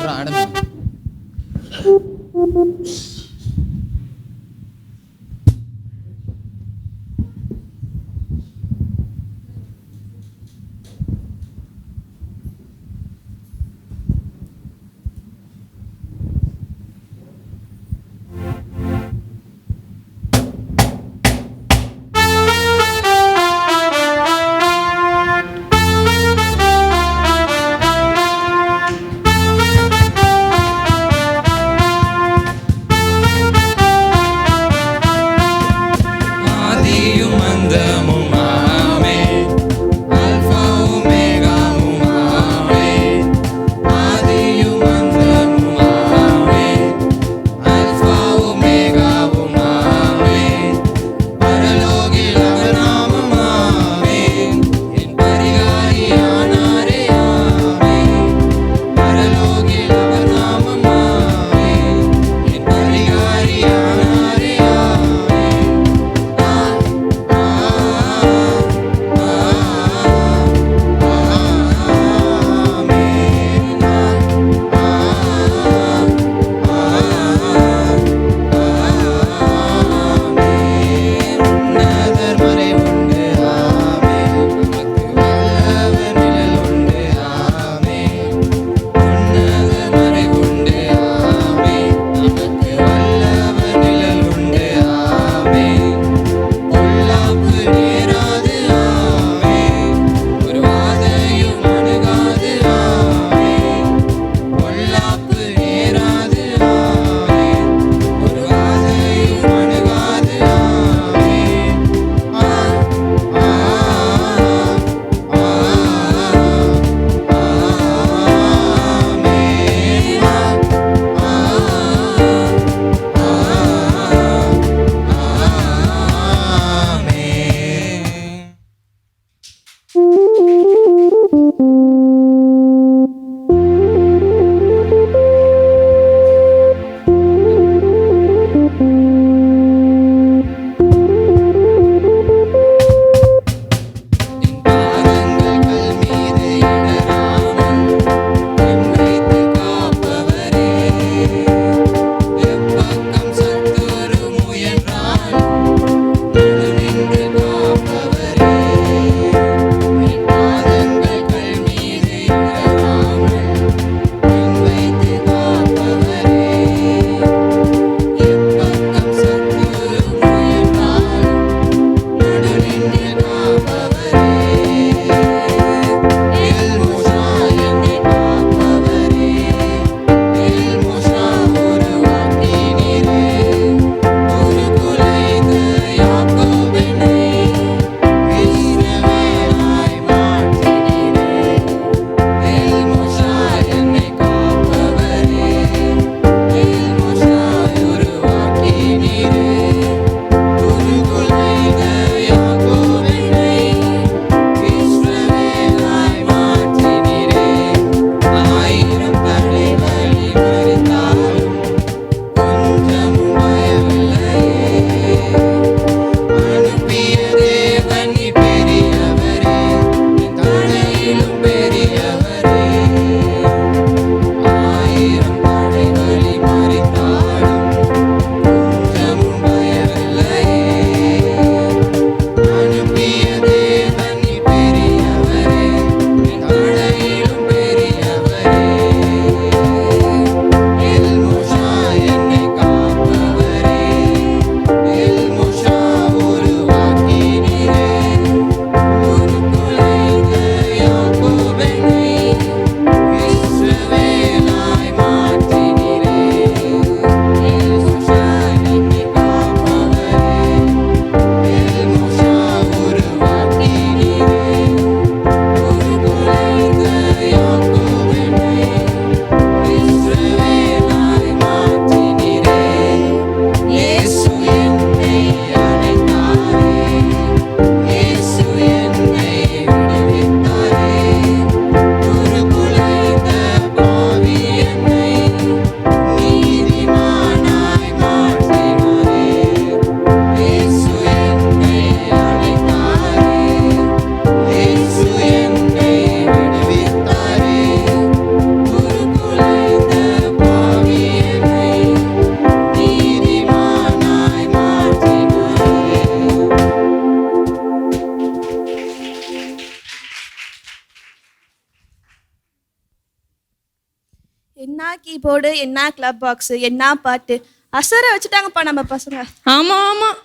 என்ன கீபோர்டு, என்ன கிளப் பாக்ஸு, என்ன பாட்டு அசர வச்சுட்டாங்கப்பா நம்ம பசங்க. ஆமாம் ஆமாம்,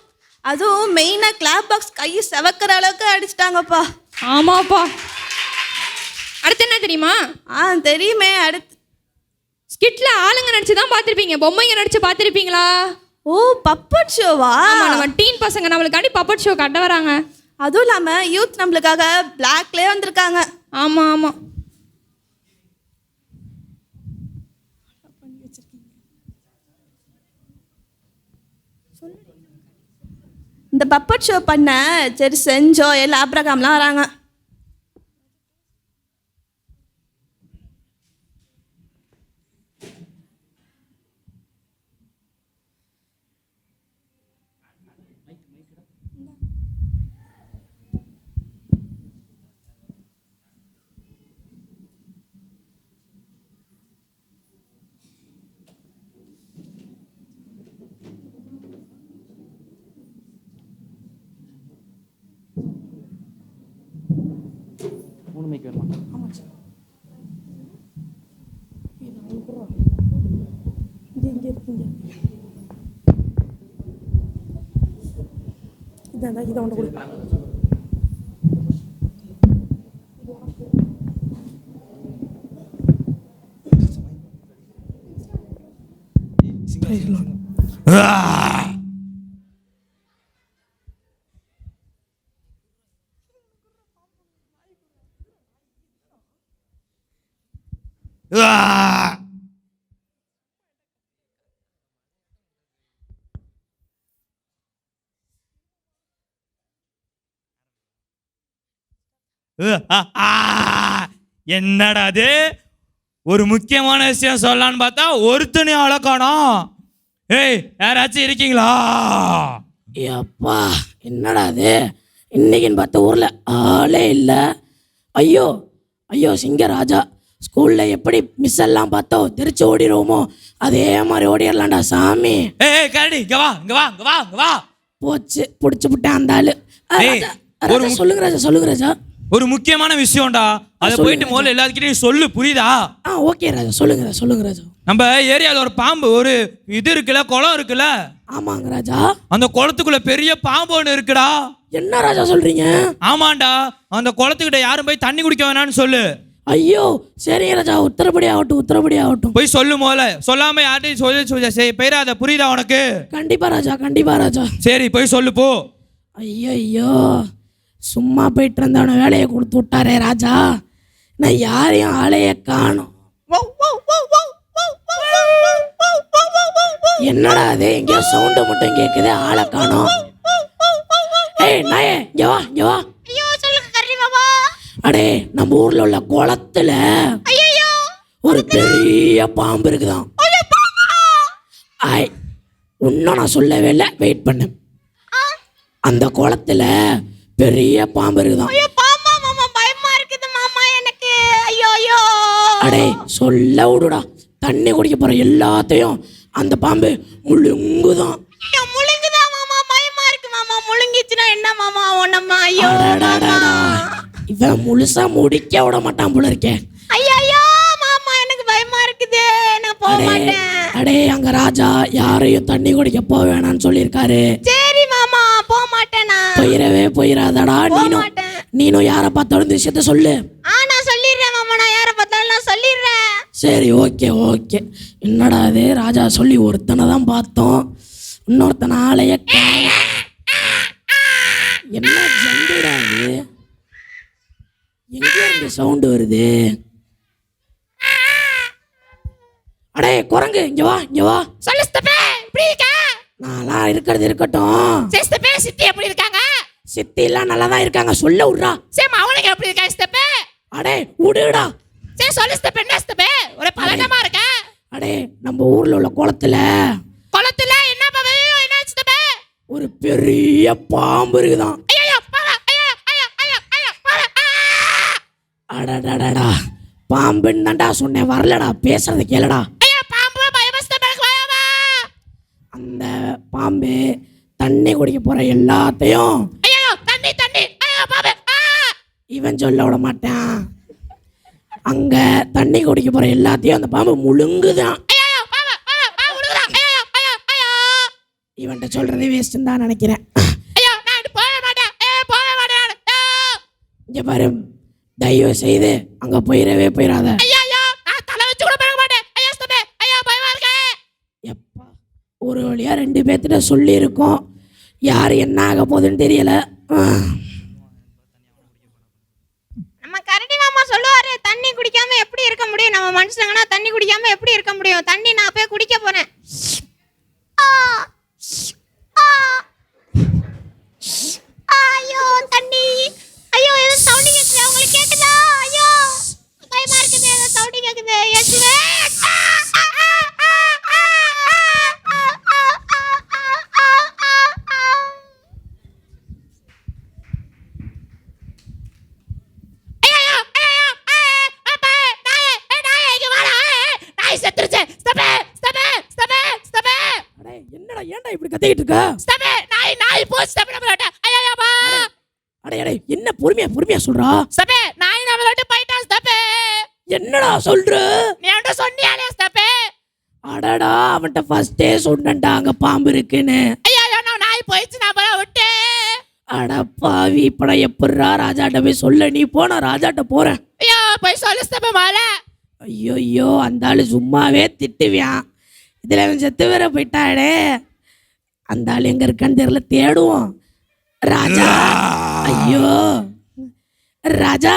அதுவும் மெயினாக கிளப் பாக்ஸ் கை செவக்கிற அளவுக்கு அடிச்சிட்டாங்கப்பா. ஆமாப்பா. அடுத்து என்ன தெரியுமா? தெரியுமே. அடுத்து ஸ்கிட்ல ஆளுங்க நடிச்சு தான் பார்த்துருப்பீங்க, பொம்மைங்க நடிச்சு பார்த்துருப்பீங்களா? ஓ, பப்பட் ஷோவா? ஆமாம், நம்ம டீன் பசங்க நம்மளுக்காண்டி பப்பட் ஷோ கட்ட வராங்க. அதுவும் இல்லாமல் யூத் நம்மளுக்காக பிளாக்லேயே வந்திருக்காங்க. ஆமாம் ஆமாம். இந்த பப்பட் ஷோ பண்ண சரி செஞ்சோ எல்லாம் ஆப்ரகாம்லாம் வராங்க. என்னடா அது, ஒரு முக்கியமான விஷயம் சொல்லலான்னு பார்த்தா ஒருத்தனையும் அழக்கானோம். ஏய், யாராச்சும் இருக்கீங்களா? அப்பா, என்னடா அது, இன்னைக்குன்னு பார்த்த ஊரில் ஆளே இல்லை. ஐயோ ஐயோ, சிங்கராஜா ஸ்கூலில் எப்படி மிஸ் எல்லாம் பார்த்தோம் தெரிச்சு ஓடிடுவோமோ, அதே மாதிரி ஓடிடலாம்டா சாமி. ஏய் கரடி, இங்க வா இங்க வா இங்க வா இங்க வா. போச்சு, பிடிச்சி விட்டேன் அந்த ஆளு. சொல்லுங்க ராஜா, சொல்லுங்க ராஜா. ஒரு முக்கியமான விஷயம்டா, அதை போயிட்டு முதல்ல எல்லாத்துக்கிட்டையும் சொல்லு, புரியுதா? ஓகே ராஜா, சொல்லுங்க சொல்லுங்க ராஜா. நம்ம ஏரியாவில் ஒரு பாம்பு, ஒரு இது இருக்குல்ல, குளம் இருக்குல்ல. ஆமாங்க ராஜா. அந்த குளத்துக்குள்ள பெரிய பாம்பு ஒன்று இருக்குடா. என்ன ராஜா சொல்றீங்க? ஆமாண்டா, அந்த குளத்துக்கிட்ட யாரும் போய் தண்ணி குடிக்க வேணாம்னு சொல்லு. ஐயோ சரிங்க ராஜா, உத்தரப்படி ஆகட்டும், உத்தரப்படி ஆகட்டும். போய் சொல்லு முதல்ல, சொல்லாம யார்ட்டையும் சொல்லி போயிடாத, புரியுதா உனக்கு? கண்டிப்பா ராஜா, கண்டிப்பா ராஜா. சரி போய் சொல்லு போ. ஐயோ, சும்மா போயிட்டு இருந்தவன வேலையை கொடுத்து விட்டாரே ராஜா, நான் யாரையும் ஆளைய காணோம். என்னடா அது, எங்கேயோ சவுண்டு மட்டும் கேட்குது, ஆளை காணோம். ஏய் நாயே, இங்க வா இங்க வா. அடே, நம்ம ஊர்ல உள்ள குளத்துல ஒரு பெரிய பாம்பு இருக்குதான். இன்னும் நான் சொல்லவே இல்லை, வெயிட் பண்ணு. அந்த குளத்துல பெரிய பாம்பு இருக்குதான். அடே சொல்ல விடுடா, தண்ணி குடிக்க போற எல்லாத்தையும் அந்த பாம்பு முழுங்குதான். இவன் முழுசா முடிக்க விட மாட்டான் போல இருக்கே. அடே, அங்க ராஜா யாரையும் தண்ணி குடிக்க போக வேணாம்னு சொல்லியிருக்காரு. சரி மாமா, போக மாட்டேனா? போயிடவே போயிடாதடா. நீனும் யாரை பார்த்தாலும் இந்த விஷயத்த சொல்லு. நான் சொல்லிடுறேன் மாமா, நான் யாரை பார்த்தாலும் நான் சொல்லிடுறேன். சரி ஓகே ஓகே. என்னடா அது, ராஜா சொல்லி ஒருத்தனை தான் பார்த்தோம், இன்னொருத்தனை ஆளைய என்ன ஜந்துடா இது, எங்க இருந்து சவுண்டு வருது? அடே குரங்கு, இங்க வா இங்க வா. சொல்லு ஸ்தபே, எப்படி இருக்க? நான்லாம் இருக்கிறது இருக்கட்டும். ஸ்தபே, சித்தி எப்படி இருக்காங்க? சித்தி எல்லாம் நல்லா தான் இருக்காங்க, சொல்ல விட்றா. சரி, அவனுக்கு எப்படி இருக்காங்க ஸ்தபே? அடே விடுடா. சரி சொல்லு ஸ்தபே, என்ன ஸ்தபே ஒரு பதட்டமா இருக்க? அடே, நம்ம ஊர்ல உள்ள குளத்துல என்ன பாபு, என்ன ஸ்தபே? ஒரு பெரிய பாம்பு இருக்குதான். அடடடடா, பாம்புன்னு தான்டா சொன்னேன், வரலடா, பேசுறது கேளடா. அந்த பாம்பு தண்ணி குடிக்க போற எல்லாத்தையும் இவன் சொல்ல விட மாட்டான். அங்கே தண்ணி குடிக்க போகிற எல்லாத்தையும் அந்த பாம்பு முழுங்குதான். இவன்கிட்ட சொல்கிறதே வேஸ்ட்டுன்னு தான் நினைக்கிறேன். இங்கே பாரு, தயவு செய்து அங்கே போயிடாத. எப்பா ஒரு வழியாக 2 பேர்த்திட்ட சொல்லியிருக்கோம். யார் என்ன ஆக போகுதுன்னு தெரியல. நம்ம கரடி மாமா சொல்லுவாரு, தண்ணி குடிக்காம எப்படி இருக்க முடியும், நம்ம மனுஷங்கன்னா தண்ணி குடிக்காம எப்படி இருக்க முடியும், தண்ணி நான் போய் குடிக்க போறேன். ஐயோ தண்ணி, ஐயோ ஏதோ சவுண்ட் கேக்குது, உங்களுக்கு கேக்குதா? ஐயோ பயமா இருக்குது, ஏதோ சவுண்ட் கேக்குது. இயேசுவே, என்னடா ஏன்டா இப்படி கத்திக்கிட்டு இருக்க? அடே என்ன பொறுமையா சொல்றா. என்னடா சொல்ற? அடடா அவன்கிட்ட ஃபர்ஸ்டே சொன்னேன்டா அங்க பாம்பு இருக்குன்னு. அட பாவி, இப்படா எப்படா ராஜாட்ட போய் சொல்ல? நீ போனா ராஜாட்ட போறேன். ஐயோ அந்த ஆளு சும்மாவே திட்டுவியான். இதுல அவன் செத்து வேற போயிட்டாடே. அந்த ஆள் எங்க இருக்கான்னு தெரியல, தேடுவோம். ராஜா, ஐயோ ராஜா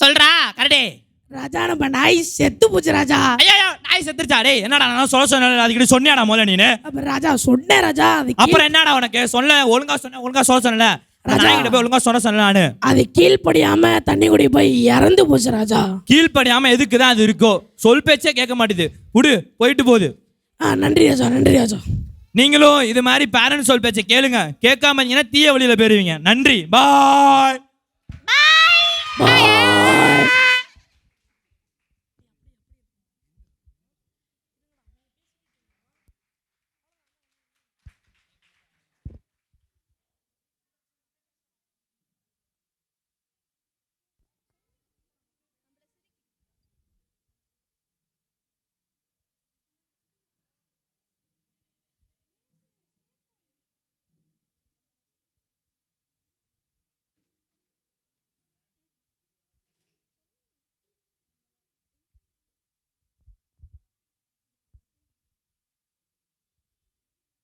சொல்றா கரடி. ராஜா நம்ம நாய் செத்து போச்சு ராஜா. ஐயோ நாய் செத்துருச்சா? டேய் என்னடா நான் சொல்ல அதுக்கிட்ட சொன்னியாடா முதல்ல நீனு? ராஜா சொன்னேன் ராஜா. அப்புறம் என்னடா உனக்கு சொல்ல ஒழுங்கா சொல்ல ராஜா கிட்ட போய் ஒழுங்கா சொன்ன நானு. அது கீழ்படியாம தண்ணி குடி போய் இறந்து போச்சு ராஜா. கீழ்படியாம எதுக்குதான் அது இருக்கோ? சொல் பேச்சே கேட்க மாட்டேது. விடு, போயிட்டு போகுது. நன்றி ராஜா. நீங்களும் இது மாதிரி பேரண்ட்ஸ் சொல் பேச்சை கேளுங்க. கேட்காம இருந்தீங்கன்னா தீய வழியில போயிருவீங்க. நன்றி, பாய்.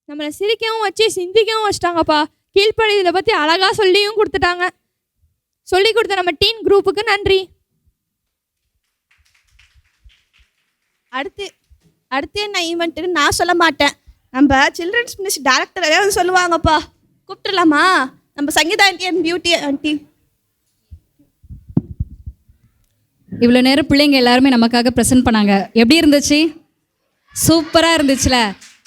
நம்மளை சிரிக்கவும் வச்சு சிந்திக்கவும் வச்சிட்டாங்கப்பா. கீழ்ப்படி இதை பற்றி அழகாக சொல்லியும் கொடுத்துட்டாங்க. சொல்லி கொடுத்த நம்ம டீன் குரூப்புக்கு நன்றி. அடுத்து என்ன ஈவெண்ட்டுன்னு நான் சொல்ல மாட்டேன். நம்ம சில்ட்ரன்ஸ் மினிஸ்ட்ரி டைரக்டரே வந்து சொல்லுவாங்கப்பா. கூப்பிட்டுலாமா? நம்ம Sangeetha aunty and beauty aunty. இவ்வளோ நேரம் பிள்ளைங்க எல்லாருமே நமக்காக ப்ரெசென்ட் பண்ணாங்க. எப்படி இருந்துச்சு? சூப்பராக இருந்துச்சுல.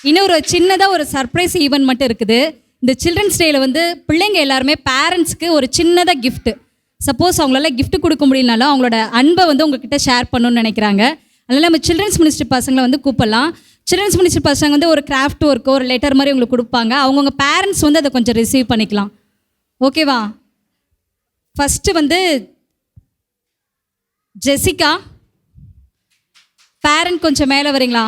இன்னும் ஒரு சின்னதாக ஒரு சர்ப்ரைஸ் ஈவெண்ட் மட்டும் இருக்குது. இந்த சில்ட்ரன்ஸ் டேயில் வந்து பிள்ளைங்க எல்லாருமே பேரண்ட்ஸ்க்கு ஒரு சின்னதாக கிஃப்ட்டு, சப்போஸ் அவங்களால கிஃப்ட் கொடுக்க முடியலனாலும் அவங்களோட அன்பை வந்து உங்ககிட்ட ஷேர் பண்ணணும்னு நினைக்கிறாங்க. அதனால் நம்ம சில்ட்ரன்ஸ் மினிஸ்ட்ரி பசங்களை வந்து கூப்பிடலாம். சில்ட்ரன்ஸ் மினிஸ்ட்ரி பசங்க வந்து ஒரு கிராஃப்ட் ஒர்க்கோ ஒரு லெட்டர் மாதிரி உங்களுக்கு கொடுப்பாங்க. அவங்கவுங்க பேரண்ட்ஸ் வந்து அதை கொஞ்சம் ரிசீவ் பண்ணிக்கலாம். ஓகேவா? ஃபஸ்ட்டு வந்து ஜெசிகா பேரண்ட் கொஞ்சம் மேலே வரீங்களா?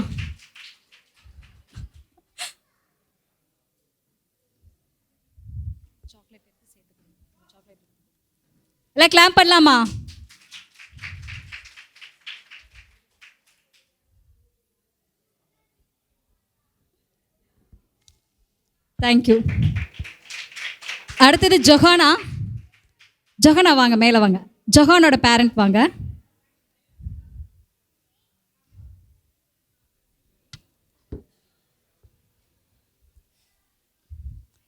எல்லாம் கிளாப் பண்ணலாமா? தேங்க்யூ. அடுத்தது ஜொஹானா. ஜொஹானா வாங்க, மேலே வாங்க. ஜொஹானோட பேரண்ட் வாங்க.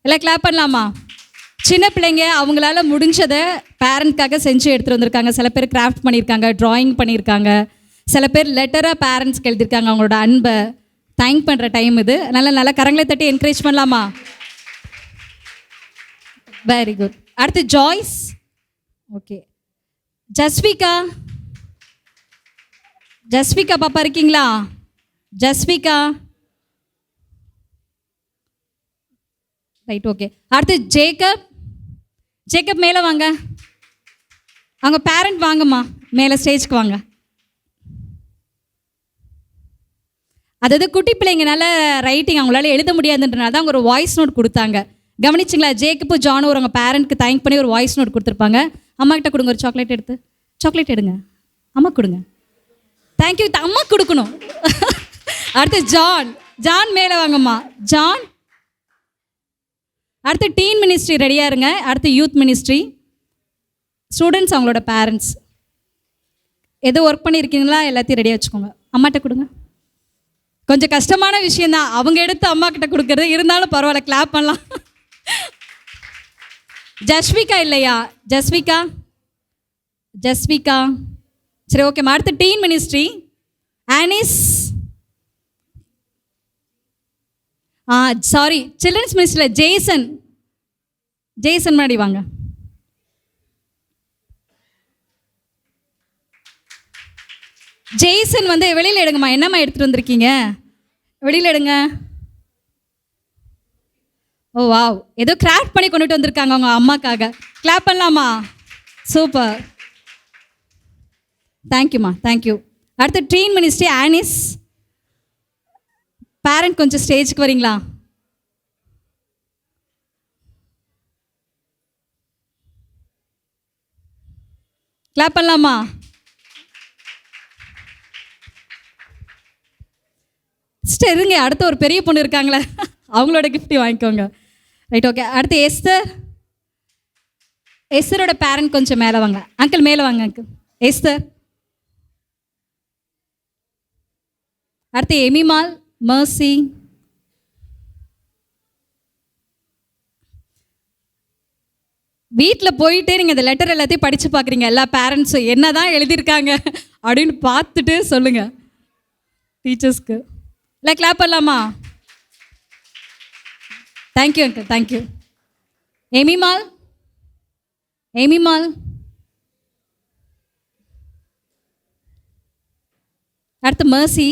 எல்லாம் கிளாப் பண்ணலாமா? சின்ன பிள்ளைங்க அவங்களால முடிஞ்சதை பேரண்ட்காக செஞ்சு எடுத்துகிட்டு வந்திருக்காங்க. சில பேர் கிராஃப்ட் பண்ணியிருக்காங்க, ட்ராயிங் பண்ணியிருக்காங்க, சில பேர் லெட்டராக பேரண்ட்ஸ்க்கு எழுதியிருக்காங்க அவங்களோட அன்பை தேங்க் பண்ணுற டைம் இது. நல்லா கரங்களை தட்டி என்கரேஜ் பண்ணலாமா? Very good. அடுத்து ஜாய்ஸ். ஓகே. ஜஸ்விகா பாப்பா இருக்கீங்களா? Jasvika right, okay. அடுத்து ஜேக்கப் மேலே வாங்க. அவங்க பேரண்ட் வாங்கம்மா, மேலே ஸ்டேஜ்க்கு வாங்க. அதாவது குட்டி பிள்ளைங்கனால ரைட்டிங் அவங்களால எழுத முடியாதுன்றனால தான் அவங்க ஒரு வாய்ஸ் நோட் கொடுத்தாங்க. கவனிச்சிங்களா? ஜேக்கப்பு ஜானும் ஒரு அவங்க பேரண்ட்க்கு தேங்க் பண்ணி ஒரு வாய்ஸ் நோட் கொடுத்துருப்பாங்க. அம்மா கிட்ட கொடுங்க ஒரு சாக்லேட் எடுத்து. சாக்லேட் எடுங்க, அம்மா கொடுங்க. தேங்க்யூ, அம்மா கொடுக்கணும். அடுத்து ஜான் மேலே வாங்கம்மா. ஜான். அடுத்து டீன் மினிஸ்ட்ரி ரெடியாக இருங்க. அடுத்து யூத் மினிஸ்ட்ரி. ஸ்டூடெண்ட்ஸ் அவங்களோட பேரண்ட்ஸ் எதோ ஒர்க் பண்ணியிருக்கீங்களா எல்லாத்தையும் ரெடியாக வச்சுக்கோங்க. அம்மாட்ட கொடுங்க. கொஞ்சம் கஷ்டமான விஷயந்தான் அவங்க எடுத்து அம்மா கிட்ட கொடுக்கறது, இருந்தாலும் பரவாயில்ல, கிளாப் பண்ணலாம். ஜஸ்விகா இல்லையா? ஜஸ்விகா சரி, ஓகேம்மா. அடுத்து டீன் மினிஸ்ட்ரி. ஆனிஸ். சாரி, சில்ட்ரன்ஸ் மினிஸ்ட்ரியில் ஜெய்சன் முன்னாடி வாங்க. ஜெய்சன் வந்து வெளியில் எடுங்கம்மா. என்னம்மா எடுத்துகிட்டு வந்திருக்கீங்க? வெளியில் எடுங்க. ஓ வாவ், ஏதோ கிராஃப்ட் பண்ணி கொண்டுட்டு வந்திருக்காங்க அவங்க அம்மாக்காக. கிளாப் பண்ணலாமா? சூப்பர், தேங்க்யூம்மா, தேங்க்யூ. அடுத்து டீன் மினிஸ்ட்ரி ஆனிஸ். பேரண்ட் கொஞ்சம் ஸ்டேஜுக்கு வரீங்களா? கிளாப் பண்ணலாமா? இருங்க, அடுத்து ஒரு பெரிய பொண்ணு இருக்காங்களே, அவங்களோட கிஃப்ட் வாங்கிக்கோங்க. Right, okay. அடுத்து எஸ்தரோட பேரண்ட் கொஞ்சம் மேலே வாங்க. அங்கிள் மேலே வாங்க அங்கிள். எஸ்தர். அடுத்து எமிமால், மர்சி. வீட்டில் போயிட்டே நீங்கள் இந்த லெட்டர் எல்லாத்தையும் படித்து பார்க்குறீங்க. எல்லா பேரண்ட்ஸும் என்ன தான் எழுதியிருக்காங்க அப்படின்னு பார்த்துட்டு சொல்லுங்கள் டீச்சர்ஸ்க்கு. இல்லை, கிளாப் பண்ணலாமா? Thank you uncle, thank you. எமிமால். அடுத்து மர்சி.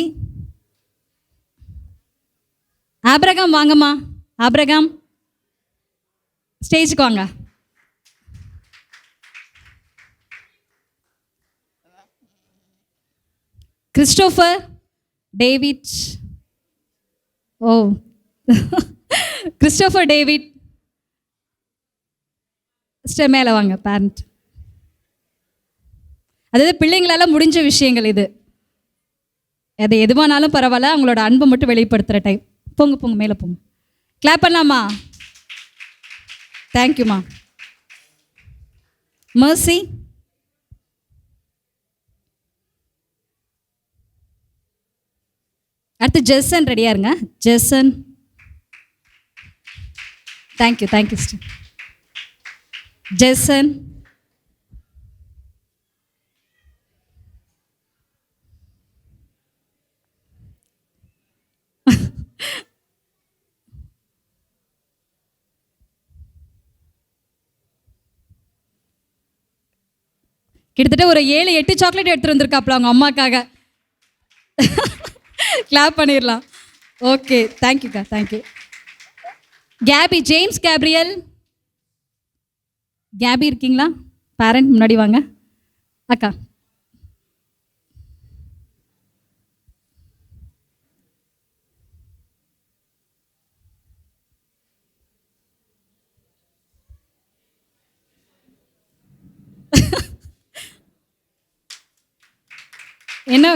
ஆப்ரகாம் வாங்கம்மா. ஆப்ரகாம் ஸ்டேஜுக்கு வாங்க. Christopher, David. Oh Christopher, David. மேலே வாங்க பேரண்ட். அதாவது பிள்ளைங்களால முடிஞ்ச விஷயங்கள் இது. அது எதுவானாலும் பரவாயில்ல, அவங்களோட அன்பை மட்டும் வெளிப்படுத்துகிற டைம். போங்க மேலே போங்க. கிளாப் பண்ணலாமா? தேங்க்யூம்மா. மர்சி. அடுத்து ஜெசன் ரெடியாக இருங்க. ஜெசன். Thank you sister. ஜெசன். கிட்டத்தட்ட ஒரு 7-8 சாக்லேட் எடுத்துகிட்டு வந்திருக்காப்புல அவங்க அம்மாக்காக. கிளாப் பண்ணிடலாம். ஓகே, தேங்க்யூக்கா, thank you. Gaby, James Gabriel. Gaby இருக்கீங்களா? பேரண்ட் முன்னாடி வாங்க. அக்கா. என்ன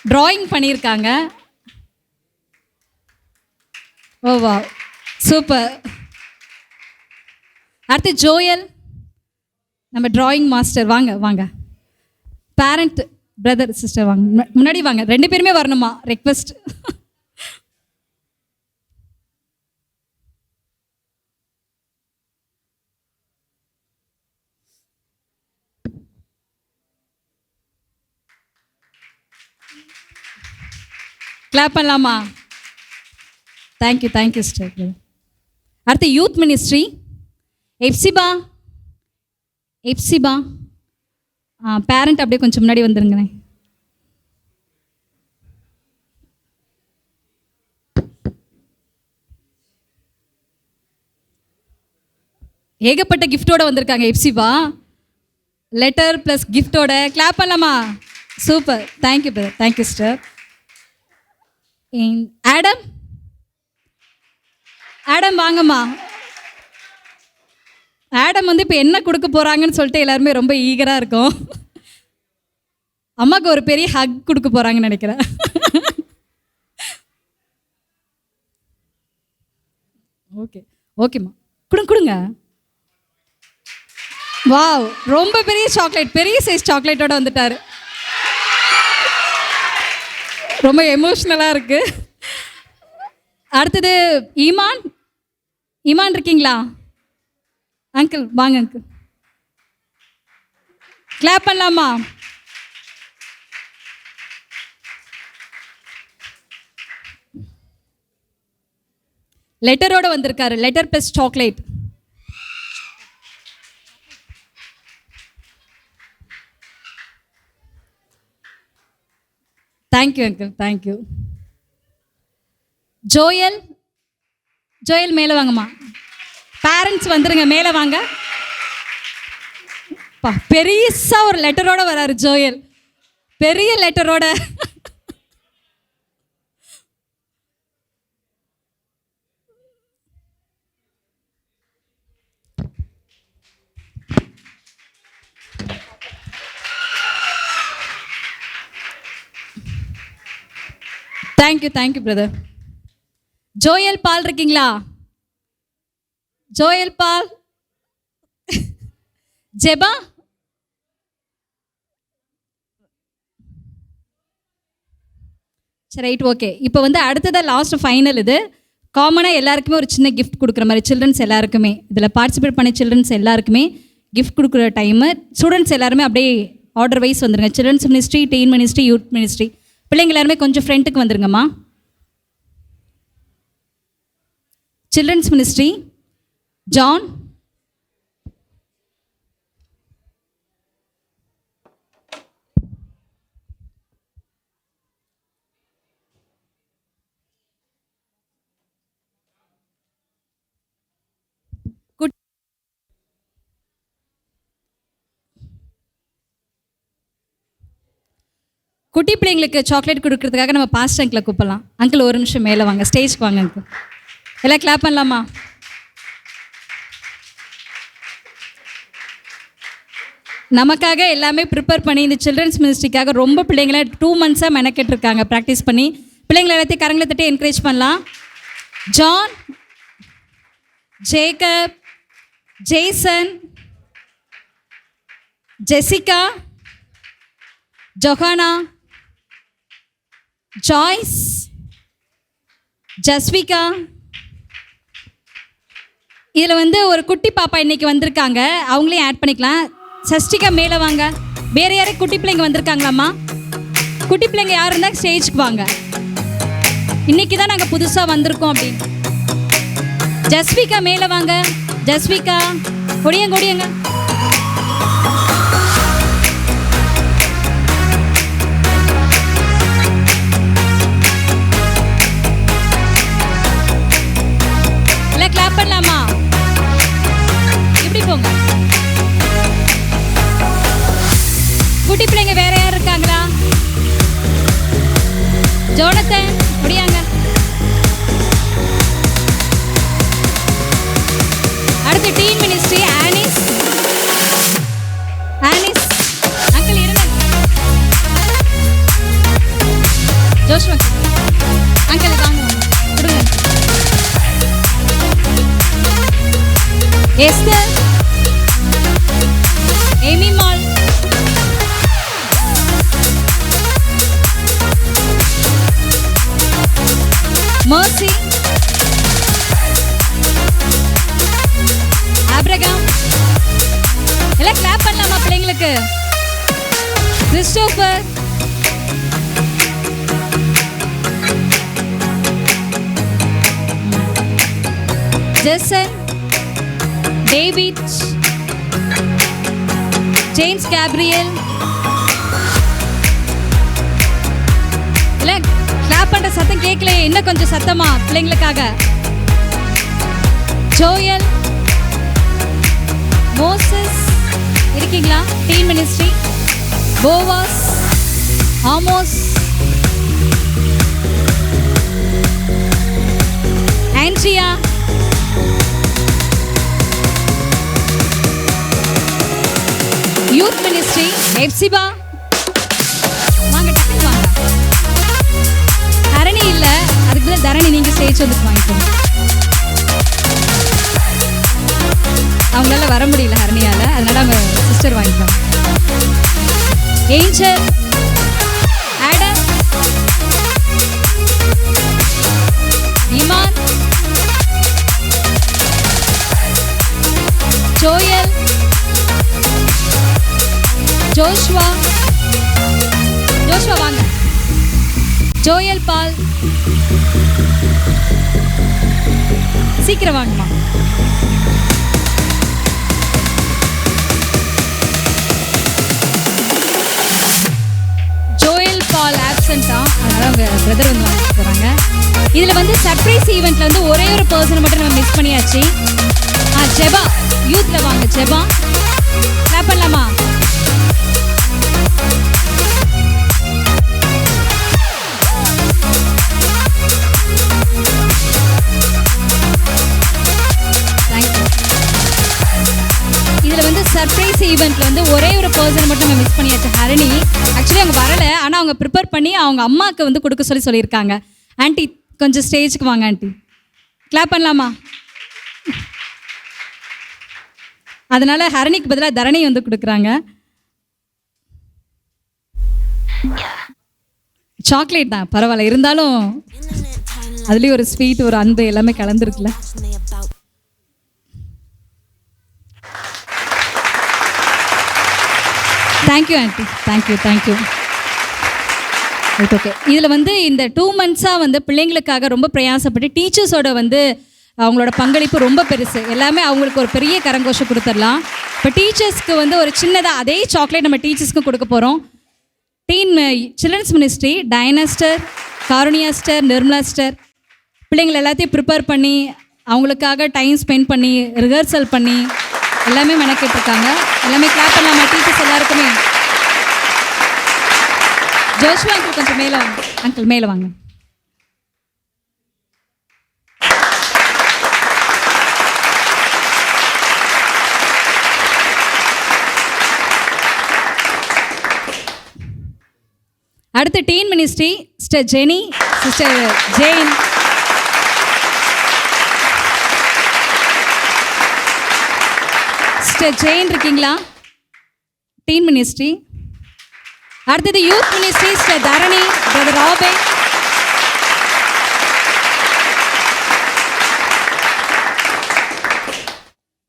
ட்ராயிங் பண்ணியிருக்காங்க. ஓ வா, சூப்பர். அடுத்து ஜோயல், நம்ம ட்ராயிங் மாஸ்டர். வாங்க. பேரண்ட், பிரதர், சிஸ்டர் வாங்க முன்னாடி வாங்க. 2 பேருமே வரணுமா? ரெக்வெஸ்ட். கிளாப் பண்ணலாமா? Thank you sister. அடுத்து யூத் மினிஸ்ட்ரி. எப்சிபா. பேரண்ட் அப்படியே கொஞ்சம் முன்னாடி வந்துருங்களேன். ஏகப்பட்ட கிஃப்டோட வந்திருக்காங்க எப்சிபா. லெட்டர் ப்ளஸ் கிஃப்டோட. கிளாப் பண்ணலாமா? Super, thank you brother, thank you sister. Adam Adam வாங்கம்மா. ஆடம் வந்து இப்போ என்ன கொடுக்க போகிறாங்கன்னு சொல்லிட்டு எல்லாருமே ரொம்ப ஈகராக இருக்கும். அம்மாவுக்கு ஒரு பெரிய ஹக் கொடுக்க போகிறாங்கன்னு நினைக்கிறேன். ஓகே ஓகேம்மா, கொடுங்க. வாவ், ரொம்ப பெரிய சாக்லேட், பெரிய சைஸ் சாக்லேட்டோட வந்துட்டார். ரொம்ப எமோஷ்னலாக இருக்குது. அடுத்தது ஈமான் இருக்கீங்களா? அங்கிள் வாங்க அங்கிள், கிளாப் பண்ணலாமா? லெட்டரோட வந்திருக்காரு, letter plus chocolate. Thank you uncle, thank you. Joel மேலே வாங்கம்மா. பேரண்ட்ஸ் வந்துருங்க, மேலே வாங்க. பெரியசா ஒரு லெட்டரோட வராரு ஜோயல், பெரிய லெட்டரோட. Thank you brother. ஜோயல் பால் இருக்கீங்களா? ஜோயல் பால். ஜெபா, சரி ரைட் ஓகே. இப்போ வந்து அடுத்ததான் லாஸ்ட் ஃபைனல். இது காமனாக எல்லாருக்குமே ஒரு சின்ன கிஃப்ட் கொடுக்குற மாதிரி, சில்ட்ரன்ஸ் எல்லாருக்குமே இதில் பார்ட்டிசிபேட் பண்ண சில்ட்ரன்ஸ் எல்லாருக்குமே கிஃப்ட் கொடுக்குற டைமு. ஸ்டூடெண்ட்ஸ் எல்லாருமே அப்படியே ஆர்டர் வைஸ் வந்துருங்க. Children's ministry, teen ministry, youth ministry, பிள்ளைங்க எல்லாருமே கொஞ்சம் ஃப்ரண்ட்டுக்கு வந்துருங்கம்மா. சில்ட்ரன்ஸ் மினிஸ்ட்ரி ஜான், குட்டி பிள்ளைங்களுக்கு சாக்லேட் கொடுக்கறதுக்காக நம்ம பாஸ்ட் அங்கிளை கூப்பிடலாம். அங்கிள் ஒரு நிமிஷம் மேலே வாங்க, ஸ்டேஜ்க்கு வாங்க அங்கிள். எல்லாம் கிளாப் பண்ணலாமா? நமக்காக எல்லாமே ப்ரிப்பேர் பண்ணி இந்த சில்ட்ரன்ஸ் மினிஸ்ட்ரிக்காக ரொம்ப பிள்ளைங்களை 2 months மெனக்கெட்டுருக்காங்க ப்ராக்டிஸ் பண்ணி. பிள்ளைங்களை எல்லாத்தையும் கரங்களை தட்டி என்கரேஜ் பண்ணலாம். John, Jacob, Jason, Jessica, Johanna, Joyce, Jasvika. இதில் வந்து ஒரு குட்டி பாப்பா இன்னைக்கு வந்திருக்காங்க, அவங்களையும் ஆட் பண்ணிக்கலாம். சஷ்டிகா மேலே வாங்க. வேறு யாரும் குட்டி பிள்ளைங்க வந்திருக்காங்களாம்மா? குட்டி பிள்ளைங்க யார் இருந்தால் ஸ்டேஜ்க்கு வாங்க. இன்னைக்கு தான் நாங்கள் புதுசாக வந்திருக்கோம் அப்படின்னு. ஜஸ்விகா மேலே வாங்க. ஜஸ்விகா கொடியங்க. எல்லாம் கிளாப் பண்ணலாமா? இப்படி போங்க. குட்டி பிள்ளைங்க வேற யார் இருக்காங்களா? ஜோனத்தன் முடியாங்க. அடுத்து டீன் மினிஸ்ட்ரி ஆனிஸ். அங்கிள் இருங்க. ஜோஷ்வா அங்கிள் வாங்க கொடுங்க. எஸ்தர், ஏமி மால், மர்சி, ஆப்ரகாம். எல்லாம் கிளாப் பண்ணலாமா பிள்ளைங்களுக்கு? Christopher, Jason, David, James Gabriel. எல்லாம் கிளாப் பண்ற சத்தம் கேட்கலையே, இன்னும் கொஞ்சம் சத்தமா பிள்ளைங்களுக்காக. ஜோயல், மோசஸ் இருக்கீங்களா? Teen ministry. Boaz, Amos, Andrea, youth ministry Epsiba, வாங்க டக்குனு வாங்க. ஹரணி இல்ல, அதுக்கு தான் தரணி, நீங்க ஸ்டேஜ் வந்து வாங்கிக்கோங்க. அவங்களால வர முடியல ஹரணியால, அதனால அவங்க சிஸ்டர் வாங்கிக்கலாம். Angel, Adam, Iman, Joel, Joshua வாங்க, ஜோயல் பால், சீக்கிரம் வாங்கம்மா. ஜோயல் பால் ஆப்சென்ட்டா, அதனால அவங்க பிரதர் வந்து வாங்கிட்டு போறாங்க. இதுல வந்து சர்ப்ரைஸ் ஈவெண்ட்ல வந்து ஒரே ஒரு பர்சனை மட்டும் நம்ம மிஸ் பண்ணியாச்சு. ஜெபா, யூத்ல வாங்க. ஜெபா, கிளாப் பண்ணலாமா? இதுல வந்து சர்ப்ரைஸ் ஈவெண்ட்ல வந்து ஒரே ஒரு பர்சன் மட்டும் நம்ம மிஸ் பண்ணியாச்சு, ஹரணி. ஆக்சுவலி அவங்க வரல, ஆனால் அவங்க ப்ரிப்பேர் பண்ணி அவங்க அம்மாவுக்கு வந்து கொடுக்க சொல்லியிருக்காங்க. ஆண்டி கொஞ்சம் ஸ்டேஜுக்கு வாங்க ஆண்டி. கிளாப் பண்ணலாமா? அதனால ஹரணிக்கு பதிலாக தரணி வந்து கொடுக்குறாங்க. சாக்லேட் தான் பரவாயில்ல, இருந்தாலும் அதுலேயும் ஒரு ஸ்வீட், ஒரு அன்பு எல்லாமே கலந்துருக்குல்ல. Thank you aunty, thank you. ஓகே, இதில் வந்து இந்த 2 months-ஆக வந்து பிள்ளைங்களுக்காக ரொம்ப பிரயாசப்பட்டு டீச்சர்ஸோட வந்து அவங்களோட பங்களிப்பு ரொம்ப பெருசு. எல்லாமே அவங்களுக்கு ஒரு பெரிய கரங்கோஷம் கொடுத்துடலாம். இப்போ டீச்சர்ஸ்க்கு வந்து ஒரு சின்னதாக அதே சாக்லேட் நம்ம டீச்சர்ஸ்க்கும் கொடுக்க போகிறோம். சில்ட்ரன்ஸ் மினிஸ்ட்ரி, டைனஸ்டர், காருணியாஸ்டர், நிர்மலாஸ்டர் பிள்ளைங்களை எல்லாத்தையும் ப்ரிப்பேர் பண்ணி அவங்களுக்காக டைம் ஸ்பெண்ட் பண்ணி ரிஹர்சல் பண்ணி எல்லாமே மெனக்கிட்டுருக்காங்க. எல்லாமே கிளாப் பண்ணலாமா டீச்சர்ஸ் எல்லாருக்குமே? ஜோஷ்வா அங்கிள் கொஞ்சம் மேலே வாங்க. அங்கிள் மேலே வாங்க. அடுத்து teen ministry, sister Jenny, sister Jain, sister Jain இருக்கீங்களா? Teen ministry. அடுத்தது youth ministry, sister Dharani, brother ராபே,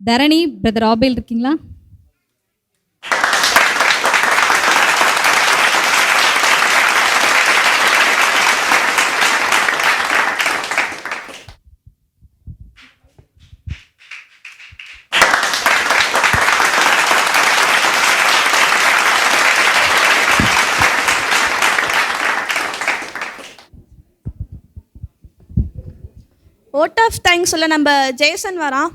தரணி, பிரதர் ராபேல் இருக்கீங்களா? ஓட் ஆஃப் தேங்க்ஸ் சொல்ல நம்ம ஜெயசன் வரான்.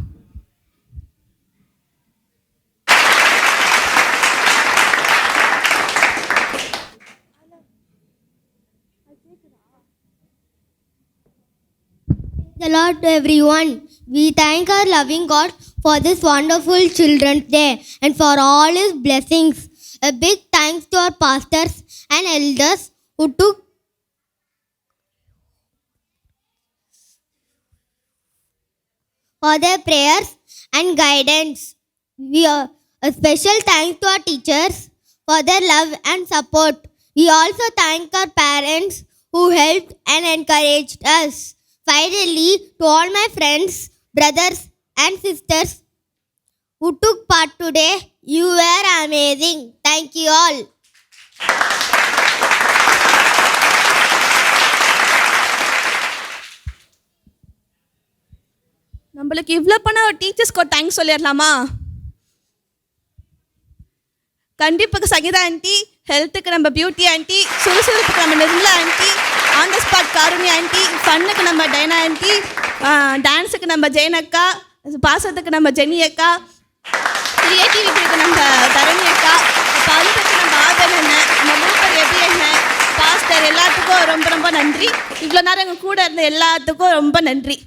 The Lord to everyone. We thank our loving God for this wonderful Children's Day and for all His blessings. A big thanks to our pastors and elders who took for their prayers and guidance. A special thanks to our teachers for their love and support. We also thank our parents who helped and encouraged us. Finally, to all my friends, brothers and sisters who took part today, you were amazing. Thank you all. நம்மளுக்கு இவ்வளோ பண்ண டீச்சர்ஸ்க்கு ஒரு தேங்க்ஸ் சொல்லிடலாமா? கண்டிப்பாக சங்கீதா ஆண்டி, ஹெல்த்துக்கு நம்ம பியூட்டி ஆண்டி, சுறுசுறுப்புக்கு நம்ம Nirmala aunty, on the spot காருணி ஆண்டி, ஃபன்னுக்கு நம்ம டைனா ஆண்டி, டான்ஸுக்கு நம்ம ஜெயனக்கா, பாசத்துக்கு நம்ம ஜெனி அக்கா, கிரியேட்டிவிட்டிக்கு நம்ம தரணி அக்கா, பழுதுக்கு நம்ம ஆதன் அண்ணன், நம்ம மூப்பர் எபி அண்ணன், பாஸ்டர் எல்லாத்துக்கும் ரொம்ப ரொம்ப நன்றி. இவ்வளோ நேரம் எங்கள் கூட இருந்த எல்லாத்துக்கும் ரொம்ப நன்றி.